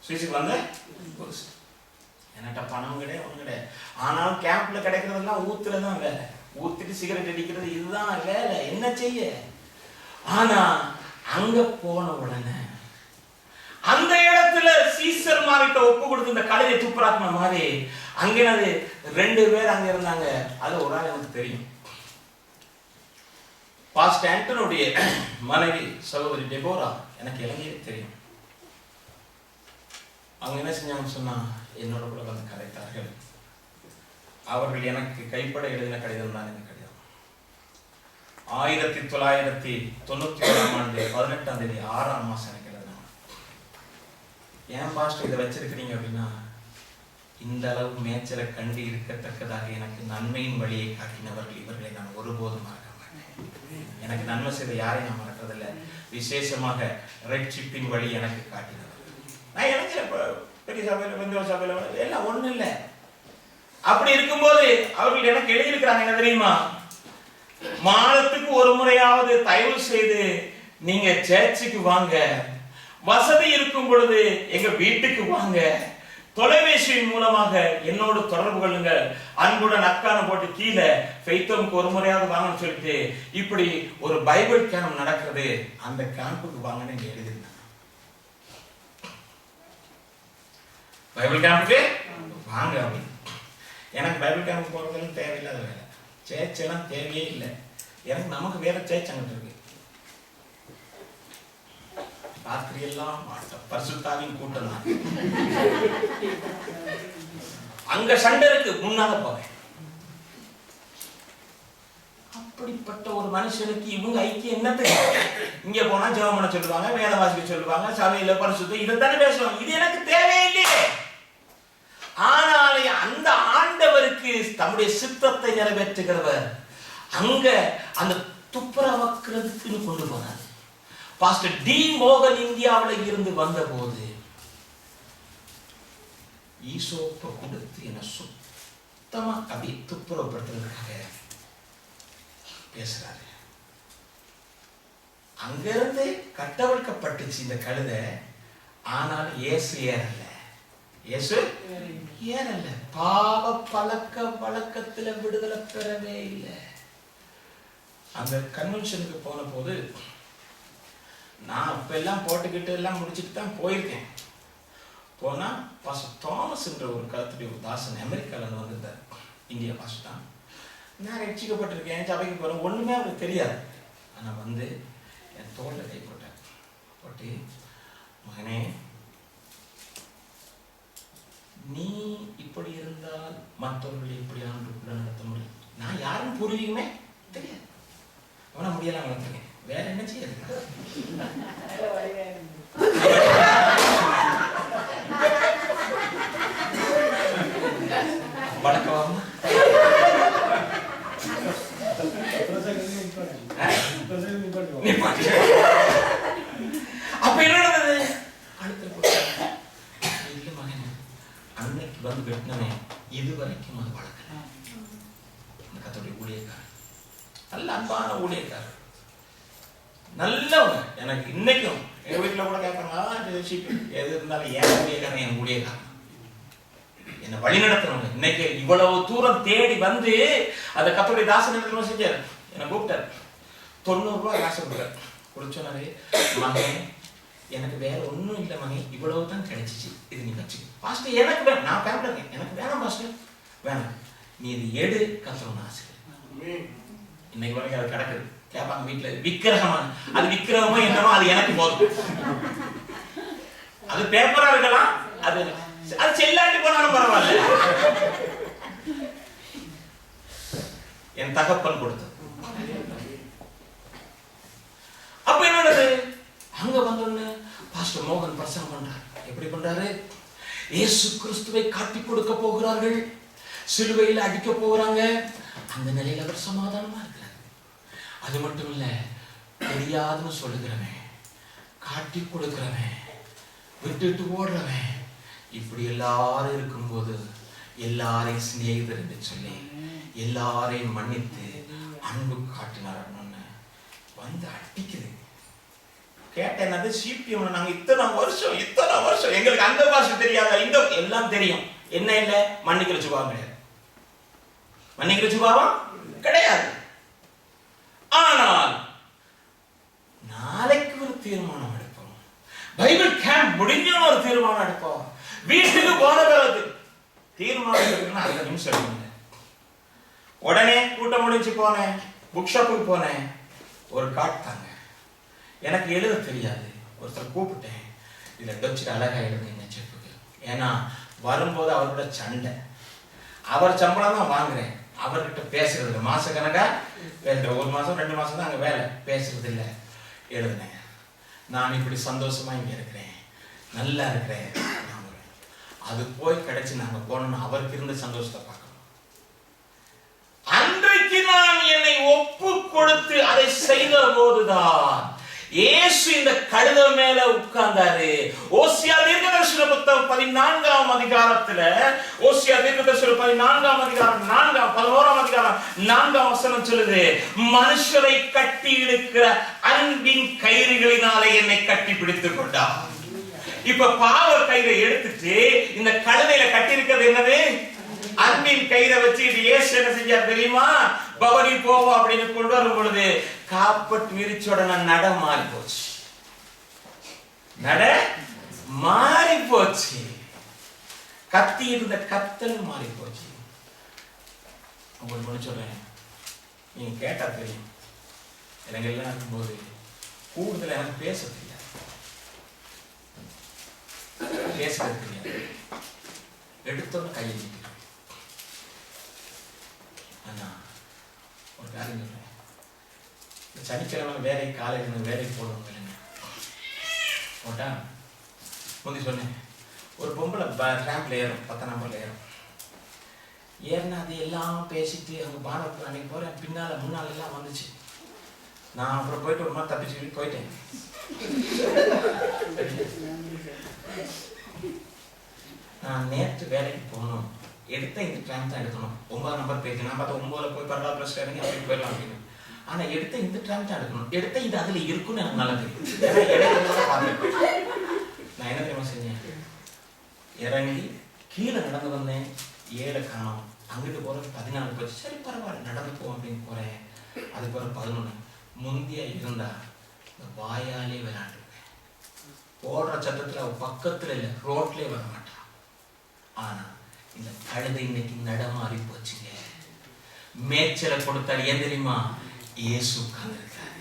சுவிஸுக்கு வந்த புதுசு. என்கிட்ட பணம் கிடையாது, ஒண்ணு கிடையாது. ஆனாலும் கேம்ப்ல கிடைக்கிறதெல்லாம் ஊத்துறதுதான் வேலை. ஊத்திட்டு சிகரெட் அடிக்கிறது இதுதான் வேலை. என்ன செய்ய? ஆனா அங்க போன உடனே அந்த இடத்துல சீசர் மாறிட்ட ஒப்பு கொடுத்து இந்த கழுதை துப்புராக்குன மாதிரி அங்கே 2 பேர் அங்க இருந்தாங்க. அது ஒரு ஆள் எனக்கு தெரியும். பாஸ்டர் ஆண்டனுடைய மனைவி சகோதரி டெபோரா எனக்கு இலங்கையே தெரியும். அவங்க என்ன செஞ்சாங்கன்னு சொன்னா என்னோட கூட வந்து கதைத்தார்கள். அவர்கள் எனக்கு கைப்பட எழுதின கடிதம் தான் இந்த கடிதம். 1991ஆம் ஆண்டு 18ஆம் தேதி 6ஆம் மாசம் எனக்கு எழுதினாங்க. ஏன் பாஸ்டர் இதை வச்சிருக்கிறீங்க அப்படின்னா, இந்த அளவு மேய்ச்சலை கண்டு இருக்கத்தக்கதாக எனக்கு நன்மையின் வழியை காட்டினவர்கள் இவர்களை நான் ஒருபோதும் மறக்க மாட்டேன். எனக்கு நன்மை செய்த யாரையும் நான் மறக்கிறதில்லை. விசேஷமாக ரெட்ஷிப்பின் வழி எனக்கு காட்டினவர். நான் எனக்கு பெரிய சபையில வெந்தவ சபையில எல்லாம் ஒண்ணு இல்லை. அப்படி இருக்கும்போது அவர்கள் எனக்கு எழுதியிருக்கிறாங்க என்ன தெரியுமா? மாதத்துக்கு ஒரு முறையாவது தயவு செய்து நீங்க சர்ச்சுக்கு வாங்க, வசதி இருக்கும் பொழுது எங்க வீட்டுக்கு வாங்க, தொலைபேசியின் மூலமாக என்னோடு தொடர்பு கொள்ளுங்க, அன்புடன் அக்கான போட்டு கீழே ஃபெய்த்தோமுக்கு ஒரு முறையாவது வாங்கன்னு சொல்லிட்டு இப்படி ஒரு பைபிள் கேம்ப் நடக்கிறது, அந்த கேம்புக்கு வாங்கன்னு எழுதிருந்தாங்க. பைபிள் கேம்புக்கு வாங்க அப்படின்னு. எனக்கு பைபிள் கேம்ப் போறதுன்னு தேவையில்லாத வேலை. சேர்ச் எல்லாம் தேவையே இல்லை. எனக்கு நமக்கு வேற சேர்ச் அங்கிட்டு இருக்கு. ராத்திரி எல்லாம் பரிசுத்தாவின் கூட்டம் தான். அங்க சண்டை இருக்கு, முன்னால போவேன். அப்படிப்பட்ட ஒரு மனுஷனுக்கு இவங்க ஐக்கியம் என்னது? இங்க போனா ஜெபம் பண்ண சொல்லுவாங்க, வேத வாசிக்க சொல்லுவாங்க, சபையில பரிசுத்தம் இதைத்தானே பேசுவாங்க. இது எனக்கு தேவையில்லையே. ஆனால் அந்த ஆண்டவருக்கு தம்முடைய சித்தத்தை நிறைவேற்றுகிறவர் அங்க அந்த துப்புரவாக்குறதுக்குன்னு கொண்டு போனாரு. பாஸ்டர் டி மோகன் இந்தியாவில் இருந்து வந்த போது ஈசோப்பை கொடுத்து என்ன சுத்தமா அப்படி துப்புரவுப்படுத்துறதுக்காக பேசுறாரு. அங்கிருந்து கட்டவிழ்க்கப்பட்டுச்சு இந்த கழுதை. ஆனால் இயேசு ஏறல. இயேசு ஏறல. பாவ பழக்க வழக்கத்துல விடுதலை பெறவே இல்லை. அந்த கன்வென்ஷனுக்கு போன போது நான் இப்ப எல்லாம் போட்டுக்கிட்டு எல்லாம் முடிச்சுட்டு தான் போயிருக்கேன். போனா பாஸ்டர் தாமஸ் என்ற ஒரு கருத்துடைய ஒரு தாசன் அமெரிக்கால வந்திருந்தார். இந்தியா பாஸ்டர் தான். நான் ரட்சிக்கப்பட்டிருக்கேன், சபைக்கு போறேன், ஒண்ணுமே அவருக்கு தெரியாது. ஆனா வந்து என் தோல்ல கை போட்டார். போட்டு, மகனே, நீ இப்படி இருந்தால் மற்றவர்களை இப்படி ஆண்டுக்குள்ள நடத்த முடியும். நான் யாரும் புரியுமே தெரியாது. அவனை முடியலாம் வளர்த்துருக்கேன். வேற என்ன செய்யாது. வணக்கம். அப்ப என்ன நடந்தது? இல்ல மகன், அன்னைக்கு வந்து வெட்டினவன் இதுவரைக்கும் அது வளர்க்கல. அந்த கத்தோடைய ஊழியக்காரர், நல்ல அன்பான ஊழியக்காரர், நல்லவங்க. எனக்கு இன்னைக்கும் எங்க வீட்டுல கூட கேட்பாங்க, எது இருந்தாலும் ஏன் ஊழியக்காரன், என் ஊழியக்காரன் என்ன வழி நடத்துறவங்க. இன்னைக்கு இவ்வளவு தூரம் தேடி வந்து அந்த கத்தோடைய தாசன் செஞ்சாரு. என்னை கூப்பிட்டாரு. 90 ரூபாய் காசு கொடுத்தாரு. குடிச்சோன்னாரு, மகன் எனக்கு வேற ஒன்றும் இல்லை மகன், இவ்வளவு தான் கிடைச்சிச்சு, இது நீ வச்சு. பாஸ்டர் எனக்கு வேணும், நான் பேப்பர் எனக்கு வேணாம் பாஸ்டர், வேணாம், நீ இது எடு, கத்தணும்னு ஆசை. இன்னைக்கு வரைக்கும் அது கிடக்குது. கேட்பாங்க வீட்டுல, விக்கிரகமான அது விக்கிரகமோ என்னமோ அது எனக்கு போதும். அது பேப்பரா இருக்கலாம், அது அது செல்லாட்டி போனாலும் பரவாயில்ல. என் தகப்பன் கொடுத்தது. அப்ப என்னது? அங்க வந்தோன்னு பாஸ்டர் மோகன் பிரசங்கம் பண்றாரு. எப்படி பண்றாரு? இயேசு கிறிஸ்துவை காட்டி கொடுக்க போகிறார்கள், சிலுவையில் அடிக்க போறாங்க. அந்த நிலையில அவர் சமாதானமா இருக்கிறார். அது மட்டும் இல்ல, தெரியாதுன்னு சொல்லுகிறவன், காட்டி கொடுக்கிறவன், விட்டுட்டு ஓடுறவன், இப்படி எல்லாரும் இருக்கும்போது எல்லாரையும் சிநேகிதர் என்று சொல்லி எல்லாரையும் மன்னித்து அன்பு காட்டினார். வந்து அடிக்குது. கேட்டேன், அது சிபிஎம். நாங்க இத்தனை வருஷம் எங்களுக்கு அந்த பாஷை தெரியாத, இந்த எல்லாம் தெரியும். என்ன இல்ல, மன்னிக்கிற சுபாவம் கிடையாது. மன்னிக்கிற சுபாவம் கிடையாது. ஆனால் நாளைக்கு ஒரு தீர்மானம் எடுப்போம். பைபிள் கேம்ப் முடிஞ்ச ஒரு தீர்மானம் எடுப்போம். வீட்டுக்கு போன பிறகு தீர்மானம் எடுக்கணும்னா 5 நிமிஷம் எடுக்கணும். உடனே கூட்டம் முடிஞ்சு போனேன், புக் ஷாப்புக்கு போனேன். ஒரு கார்டு தாங்க, எனக்கு எழுத தெரியாது. ஒருத்தர் கூப்பிட்டேன், இதுல டச்சுக்கு அழகா எழுதுங்க செப்புக்கு. ஏன்னா வரும்போது அவரோட சண்டை, அவர் சம்பளம் தான் வாங்குறேன், அவர்கிட்ட பேசுறது இல்லை. மாச கணக்கா பேசுற, 1 மாசம் 2 மாசம் தான் அங்க வேலை, பேசுறது இல்லை. எழுதுனேன், நான் இப்படி சந்தோஷமா இங்க இருக்கிறேன், நல்லா இருக்கிறேன். அது போய் கிடைச்சு நாங்க போனோம்னு அவருக்கு இருந்த சந்தோஷத்தை பார்க்கணும். அன்றைக்கு நான் என்னை ஒப்பு கொடுத்து அதை செய்த போதுதான் இயேசு இந்த கழுதை மேல உட்கார்ந்தாரு. ஓசியா தீர்க்கதரிசன புத்தகம் 14ஆம் அதிகாரத்துல, ஓசியா தீர்க்கதரிசன 14ஆம் அதிகாரம் 11ஆம் அதிகாரம் 4ஆம் வசனம் சொல்லுது, மனுஷரை கட்டி இழுக்கிற அன்பின் கயிறுகளினாலே என்னை கட்டி பிடித்துக் கொண்டார். இப்ப பாவ கயிறை எடுத்துட்டு இந்த கழுதையில கட்டி இருக்கிறது என்னது? அன்பின் கயிறை வச்சு இயேசு என்ன செஞ்சார் தெரியுமா? பவனி போவோம் அப்படின்னு கொண்டு வரும் பொழுது காப்பட் விரிச்சோட நட மாறி போச்சு. நட மாறி போச்சு. கத்தி இருந்த கத்தல் மாறி போச்சு. உங்களுக்கு சொல்றேன், நீங்க கேட்டா தெரியும். எனக்கு எல்லாம் இருக்கும்போது கூடுதல் எனக்கு பேச தெரியாது, பேசுறது தெரியாது. எடுத்தோன்னு கையை நீட்டு. ஆனா ஒரு காரியம் சொல்றேன், சனிக்கிழமை வேலை காலையில் வேலைக்கு போடுவாங்க இல்லைங்க, போட்டா முந்தி சொன்னேன், ஒரு பொம்பளை ரேம்ப்ல ஏறும், 10 நம்பர்ல ஏறும். ஏன்னா அது எல்லாம் பேசிட்டு அங்கே பானத்தில் அன்னைக்கு போகிறேன், பின்னால் முன்னால் எல்லாம் வந்துச்சு. நான் அப்புறம் போயிட்டு ஒரு மாதிரி தப்பிச்சு போயிட்டேன். நான் நேற்று வேலைக்கு போகணும், எடுத்த இந்த ட்ராம் தான் எடுக்கணும். 9 நம்பர் பேஜ் நான் பார்த்தா 9ல் போய் பரவாயில்ல ப்ளஸ் இறங்கி அப்படி போயிடலாம் அப்படின்னு. ஆனால் எடுத்த இந்த ட்ராம் தான் எடுக்கணும். எடுத்த இது அதில் இருக்குன்னு எனக்கு நல்லா தெரியும். நான் என்ன தெரியுமா செஞ்சேன், இறங்கி கீழே நடந்து வந்தேன், 7 காணோம். அங்கிட்டு போகிறது 14 போச்சு. சரி பரவாயில்ல நடந்து போவோம் அப்படின்னு போகிறேன். அது பிறகு 11. முந்தியா இருந்தா இந்த வாயாலே விளையாண்டுருவேன். ஓடுற சத்தத்தில் அவள் பக்கத்தில் இல்லை, ரோட்லேயே வர மாட்டான். ஆனா இந்த கழுதை இன்னைக்கு நடமாறி போச்சுங்க. மேய்ச்சலை கொடுத்தாரு. ஏன் தெரியுமா? இயேசு உட்கார்ந்திருக்காரு.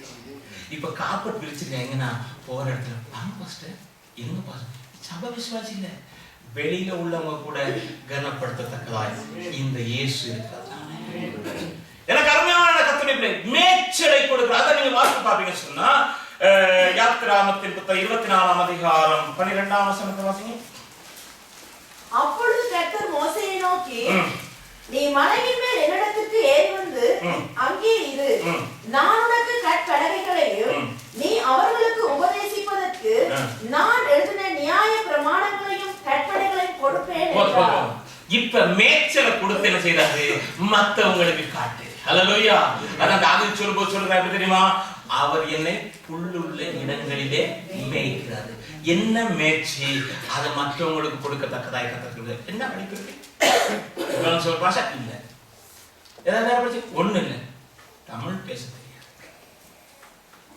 இப்ப காப்பட் விரிச்சிருக்காங்கன்னா போற இடத்துல வாங்க பாஸ்டர், எங்க பாஸ்டர், சபை விசுவாசி இல்ல, வெளியில உள்ளவங்க கூட கனப்படுத்தத்தக்கதாய் இந்த இயேசு இருக்காரு. எனக்கு அருமையான கர்த்தருடைய பிள்ளை, மேய்ச்சலை கொடுக்கிறார். அதை நீங்க வாசித்து பாப்பீங்க சொன்னா யாத்திராகமத்தின் புத்தகம் 24ஆம் அதிகாரம் 12ஆம் வசனத்தை வாசிங்க. அப்பொழுது கர்த்தர் மோசேயை நோக்கி, நீ மலையின் மேல் என்னிடத்திற்கு ஏறி வந்து அங்கே இரு. நான் உனக்கு கற்பலகைகளையும் நீ அவர்களுக்கு உபதேசிப்பதற்கு நான் எழுதின நியாய பிரமாணங்களையும் கற்பனைகளையும் கொடுப்பேன் என்றார். இப்ப மேய்ச்சலை கொடுத்து என்ன செய்யறாரு? மத்தவங்களுக்கு காட்டு. ஹல்லேலூயா. அதான் தாவீது சொல்றாரு எப்படி தெரியுமா? அவர் என்னை புல்லுள்ள இடங்களிலே மேய்க்கிறாரு. என்ன மேய்ச்சி அதை மற்றவங்களுக்கு கொடுக்கத்தக்கதாய் கத்துக்கிறது. என்ன படிக்கிறது? சொல்ற பாஷா இல்ல, ஏதாவது படிச்சு ஒண்ணு இல்லை, தமிழ் பேச தெரியாது.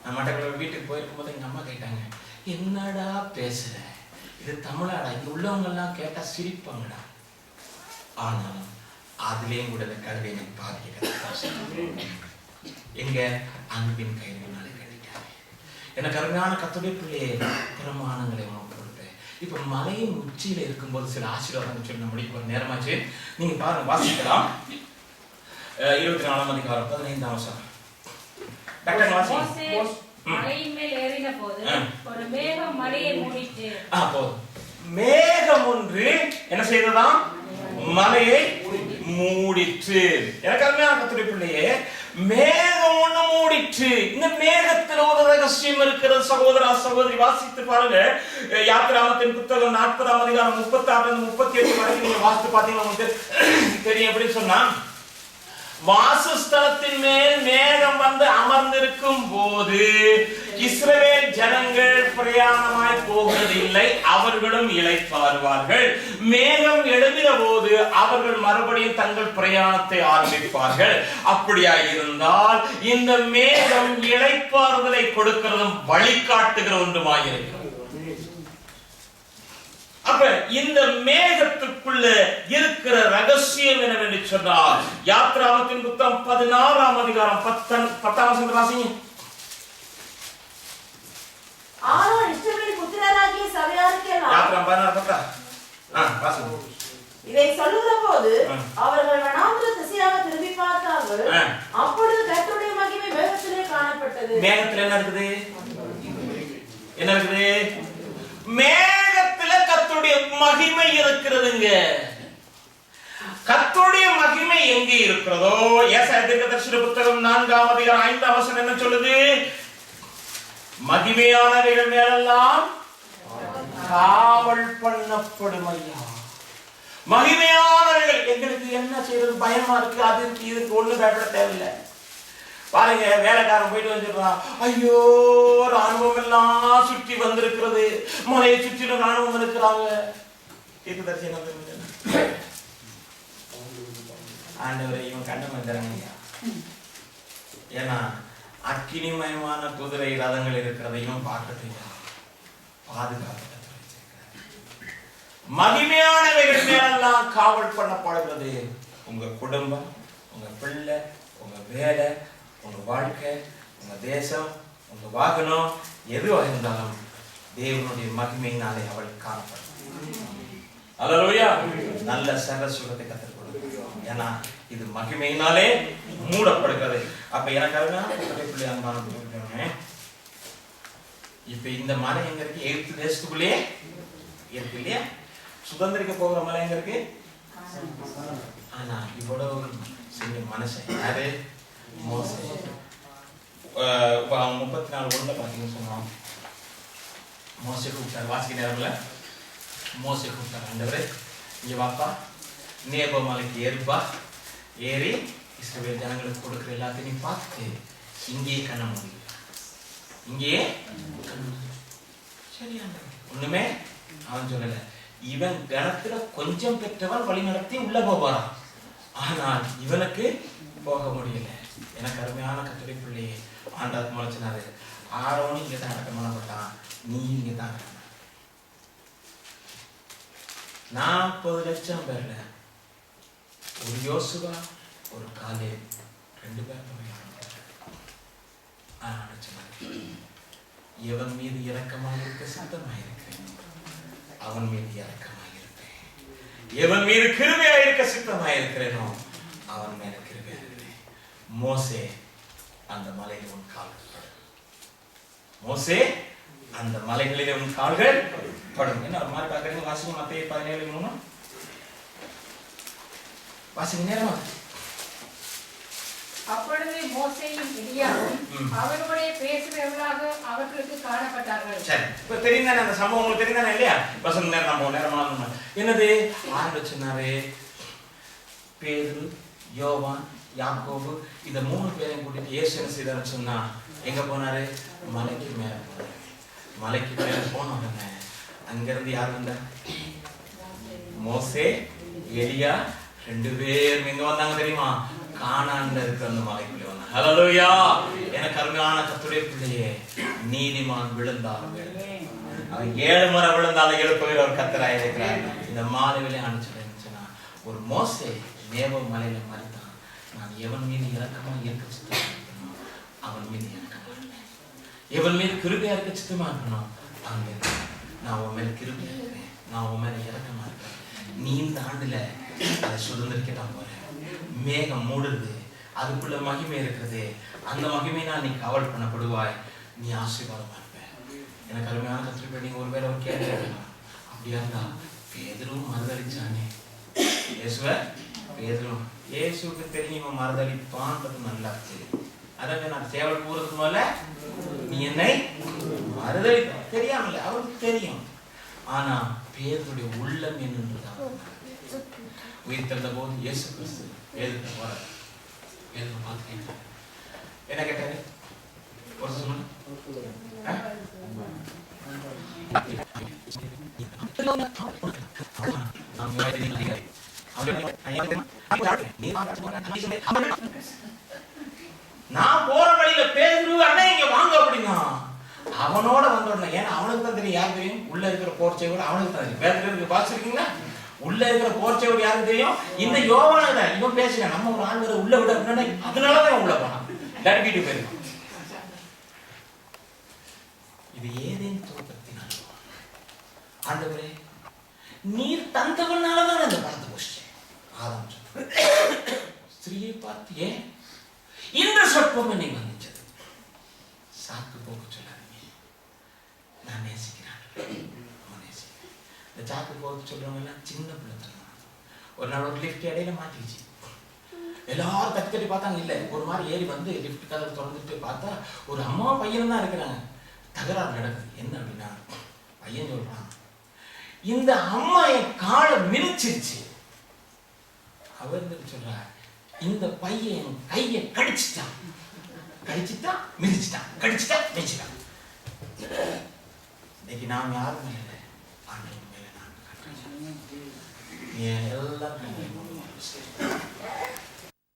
நான் மட்டக்களப்பு வீட்டுக்கு போயிருக்கும் போது எங்க அம்மா கேட்டாங்க, என்னடா பேசுற, இது தமிழாடா? இங்க உள்ளவங்க எல்லாம் கேட்டா சிரிப்பாங்கடா. ஆனாலும் அதுலயும் கூட கல்வி எனக்கு பாதிக்க எங்க அன்பின் கைவினாலே கிடைக்காது. எனக்கு அருமையான கர்த்தருடைய பிள்ளையே, பிரமாணங்களை உனக்கு கொடுப்பேன். இப்ப மலையின் உச்சியில இருக்கும்போது சில ஆசீர்வாதம் சொல்லி நம்ம முடிக்க நேரமாச்சு. நீங்க பாருங்க, வாசிக்கலாம். 24ஆம் அதிகாரம் 15ஆம் வசனம். டாக்டர் வாசிங்க. மலையின் மேல் ஏறின போது ஒரு மேகம் மலையை மூடிட்டு. போதும். மேகம் ஒன்று என்ன செய்ததாம்? மலையை மூடிற்று. எனக்கு அருமையான கர்த்தருடைய பிள்ளையே, மேகம் ஒண்ணு மூடிற்று. இந்த மேகத்தில் ஒரு ரகசியம் இருக்கிறது சகோதரா சகோதரி. வாசித்து பாருங்க. யாத்திராகமத்தின் புத்தகம் 40ஆம் அதிகாரம் 36 38 வரைக்கும் நீங்க வாசித்து பாத்தீங்கன்னா உங்களுக்கு தெரியும். எப்படி சொன்னா, வாசஸ்தலத்தின் மேல் மேகம் வந்து அமர்ந்திருக்கும் போது இஸ்ரவேல் ஜனங்கள் பிரயாணமாய் போவதில்லை, அவர்களும் இளைப்பாறுவார்கள். மேகம் எழுதின போது அவர்கள் மறுபடியும் தங்கள் பிரயாணத்தை ஆரம்பிப்பார்கள். அப்படியா இருந்தால் இந்த மேகம் இளைப்பாறுதலை கொடுக்கிறதும் வழிகாட்டுகிற ஒன்றுமாயிருக்கிறது. அப்ப இந்த மேகத்துக்குள்ள இருக்கிற ரகசியம் என்னவென்று சொன்னால், யாத்திராகமத்தின் புத்தகம் 16ஆம் அதிகாரம் 10ஆம் வசனம் வாசிங்க. ஆரோன் இஸ்ரவேல் புத்திரராகிய சபையாருக்கெல்லாம் யாத்திராகமம் 16:10 வாசிங்க. இதை சொல்லுகிற போது அவர்கள் வனாந்திர திசையாக திரும்பி பார்த்தார்கள். அப்பொழுது கர்த்தருடைய மகிமை மேகத்திலே காணப்பட்டது. மேகத்துல என்ன இருக்குது? என்ன இருக்குது? மேகத்துல கர்த்தருடைய மகிமை இருக்கிறதுங்க. கர்த்தருடைய மகிமை எங்கே இருக்கிறதோ, ஏசாயா தீர்க்கதரிசி புத்தகம் 4ஆம் அதிகாரம் 5ஆம் வசனம் என்ன சொல்லுது? மகிமையானவைகள் மேலெல்லாம் காவல் பண்ணப்படும் ஐயா. மகிமையானவைகள். எங்களுக்கு என்ன செய்யறது? பயமா இருக்கு, அது இருக்கு, இதுக்கு ஒண்ணு பயப்பட தேவையில்லை. பாருங்க, வேலைக்காரன் போயிட்டு வந்துடுறான், ஐயோ ராணுவம் எல்லாம் சுற்றி வந்திருக்கிறது, மலையை சுற்றிலும் ராணுவம் இருக்கிறாங்க. தீர்க்கதரிசி என்ன தெரியுது? ஆண்டவரை இவன் கண்டம் வந்துறாங்க. ஏன்னா அக்கினிமயமான குதிரை ரதங்கள் இருக்கிறதையும் பார்க்கறதையும் பாதுகாப்பு மகிமையானவைகள் மேலெல்லாம் காவல் பண்ணப்படுகிறது. உங்க குடும்பம், உங்க பிள்ளை, உங்க வேலை, உங்க வாழ்க்கை, உங்க தேசம், உங்க வாகனம் எதுவாக இருந்தாலும் தேவனுடைய மகிமையினாலே அவள் காணப்படும். அல்லேலூயா. நல்ல சக சுகத்தை கற்றுக் கொடுக்கிறோம். ஏன்னா இது மகிமையினாலே மூடப்படுகிறது. அப்ப எனக்கு பிள்ளை அன்பான இப்ப இந்த மலை எங்க இருக்கு? 8 தேசத்துக்குள்ளே இருக்கு இல்லையா? சுதந்திரிக்க போகிற மலை எங்க இருக்கு? ஆனா இவ்வளவு செஞ்ச மனுஷன் யாரு? மோசே. 34 பார்த்தீங்கன்னு சொன்னோம். மோசே கூப்பிட்டார், வாசிக்க நேரம்ல மோசே கூப்பிட்டார், ஆண்டவரே இங்கே வாப்பா, நேபோ மலைக்கு ஏறுப்பா, ஏறி இஸ்ரவேல் ஜனங்களுக்கு கொடுக்குற எல்லாத்தையும் பார்த்து இங்கேயே கண்ண முடியும், இங்கேயே சரி ஆண்டவரே. ஒண்ணுமே அவன் சொல்லல. இவன் கணத்துல கொஞ்சம் பெற்றவன் வழி நடத்தி உள்ள போவான், ஆனால் இவனுக்கு போக முடியல. எனக்கு அருமையான கத்துரை பிள்ளையே ஆண்டாத் முளைச்சினாரு. ஆரோனும் இங்கே தான் அடக்கம் பண்ணப்பட்டான், நீ இங்கே தான் 40 லட்சம் பேர்ல ஒரு யோசுவா ஒரு காலே 2 பேர் எவன் மீது இரக்கமாக இருக்க சித்தமாயிருக்கிறேன் அவன் மீது இரக்கமாயிருப்பேன், எவன் மீது கிருபையாயிருக்க சித்தமாயிருக்கிறேனோ அவன் மேல கிருபையாயிருக்கிறேன். மோசே அந்த மலையில் உன் கால்கள் படும், மோசே அந்த மலைகளிலே உன் கால்கள் படும். என்ன ஒரு மாதிரி பார்க்கறீங்க? வாசிங்க மத்தேயு 17:3 வாசிங்க நேரமா. அப்பொழுது மோசேயும் எலியாவும் அவர்களுடைய பேசுபவர்களாக அவர்களுக்கு காணப்பட்டார்கள். சரி, இப்ப தெரிந்தானே அந்த சம்பவம் உங்களுக்கு தெரிந்தானே இல்லையா? வசந்த நேரம் நம்ம நேரமா என்னது ஆரம்பிச்சு சொன்னாரு, பேதுரு, யோவான், யாக்கோபு இந்த 3 பேரையும் கூட்டிட்டு இயேசு என்ன செய்தாருன்னு சொன்னா எங்க போனாரு? மலைக்கு மேல போனாரு. மலைக்கு மேல போன உடனே அங்கிருந்து யார் வந்தா? மோசே, எலியா 2 பேரும் எங்க வந்தாங்க தெரியுமா? கானான்ல இருக்கிற அந்த மலைக்குள்ளே வந்தாங்க. ஹல்லேலூயா! எனக்கு அருமையான கர்த்தருடைய பிள்ளையே, நீதிமான் விழுந்தாலும் அவன் 7 முறை விழுந்தாலும் எழுப்புகிற ஒரு கர்த்தராய் இருக்கிறார். இந்த மாலையிலே அனுப்பிச்சுன்னா ஒரு மோசே நேபோ மலையில மறித்தான். நான் எவன் மீது இரக்கமா இருக்க சித்தமா இருக்கணும் அவன் மீது இரக்கமா இருப்பேன், எவன் மீது கிருபையா இருக்க சித்தமா இருக்கணும் அவன் மீது நான் உன் மேல கிருபையா இருக்கிறேன், நான் உன் மேல இரக்கமா இருக்கிறேன். நீ இந்த ஆண்டுல அதை சுதந்திரிக்கத்தான் போறேன். மேகம் மூடுது, அதுக்குள்ள மகிமை இருக்கிறது, அந்த மகிமையினால் நீ காவல் பண்ணப்படுவாய், நீ ஆசீர்வாதமா இருப்ப. எனக்கு அருமையான கத்திரிப்ப நீங்க ஒருவேளை ஒரு கேள்வி கேட்கலாம், அப்படியா இருந்தா பேதுருவும் மறுதளிச்சானே இயேசுவ, பேதுரும் இயேசுக்கு தெரியும் மறுதளிப்பான்றது நல்லா தெரியும். அதாவது நான் சேவல் கூறதுக்கு முதல்ல நீ என்னை மறுதளி தெரியாமல அவருக்கு தெரியும். ஆனா பேதுருடைய உள்ளம் என்னன்றதான் உயிர் திறந்த போது இயேசு கிறிஸ்து பேதுரு போற பேதுரு பார்த்து கேட்டார், என்ன கேட்டாரு? ஒரு சொல்லுங்க. நான் போற வழியில பேதுரு அண்ணன் இங்க வாங்க அப்படின்னா அவனோட வந்தோடனே, ஏன்னா அவனுக்கு தான் தெரியும், யாருக்கு தெரியும்? உள்ள இருக்கிற போர்ச்சையோட அவனுக்கு தான் தெரியும். பேதுருக்கு பாத்துருக்கீங்களா? உள்ள இருக்கிற போர்ச்சையோட யாருக்கு தெரியும்? இந்த யோவானுக்கு தான். இவன் பேசுறேன் நம்ம ஒரு ஆள் உள்ள விட, அதனாலதான் உள்ள போனான், வீட்டுக்கு போயிருக்கான். இது ஏதேன் தோட்டத்தினால் ஆண்டவரே நீர் தந்தவனாலதான் அந்த பணத்தை போச்சு. ஆதாம் ஸ்திரீயை பார்த்து ஏன் இந்த சொற்பம் என்னை வந்துச்சது? சாக்கு போக்கு சொல்லாதீங்க, நான் நேசிக்கிறேன், நேசிக்கிறேன். இந்த சாக்கு போக்கு சொல்றவங்க எல்லாம் சின்ன பிள்ளை தருவாங்க. ஒரு நாள் ஒரு லிஃப்ட் இடையில மாட்டிச்சு, எல்லாரும் தட்டி தட்டி பார்த்தாங்க, இல்லை ஒரு மாதிரி ஏறி வந்து லிஃப்ட் கதவு திறந்துட்டு பார்த்தா ஒரு அம்மா பையன் தான் இருக்கிறாங்க. தகராறு நடக்குது. என்ன அப்படின்னா பையன் சொல்றான், இந்த அம்மா என் காலை மிதிச்சிருச்சு. அவர் சொல்ற, இந்த பையன் என் கையை கடிச்சிட்டான், கடிச்சிட்டான் மிதிச்சிட்டான், கடிச்சிட்டான் மிதிச்சிட்டான். இன்னைக்கு நாம் யாரும் இல்லை, ஆண்டவர் மேல நான் எல்லாரும்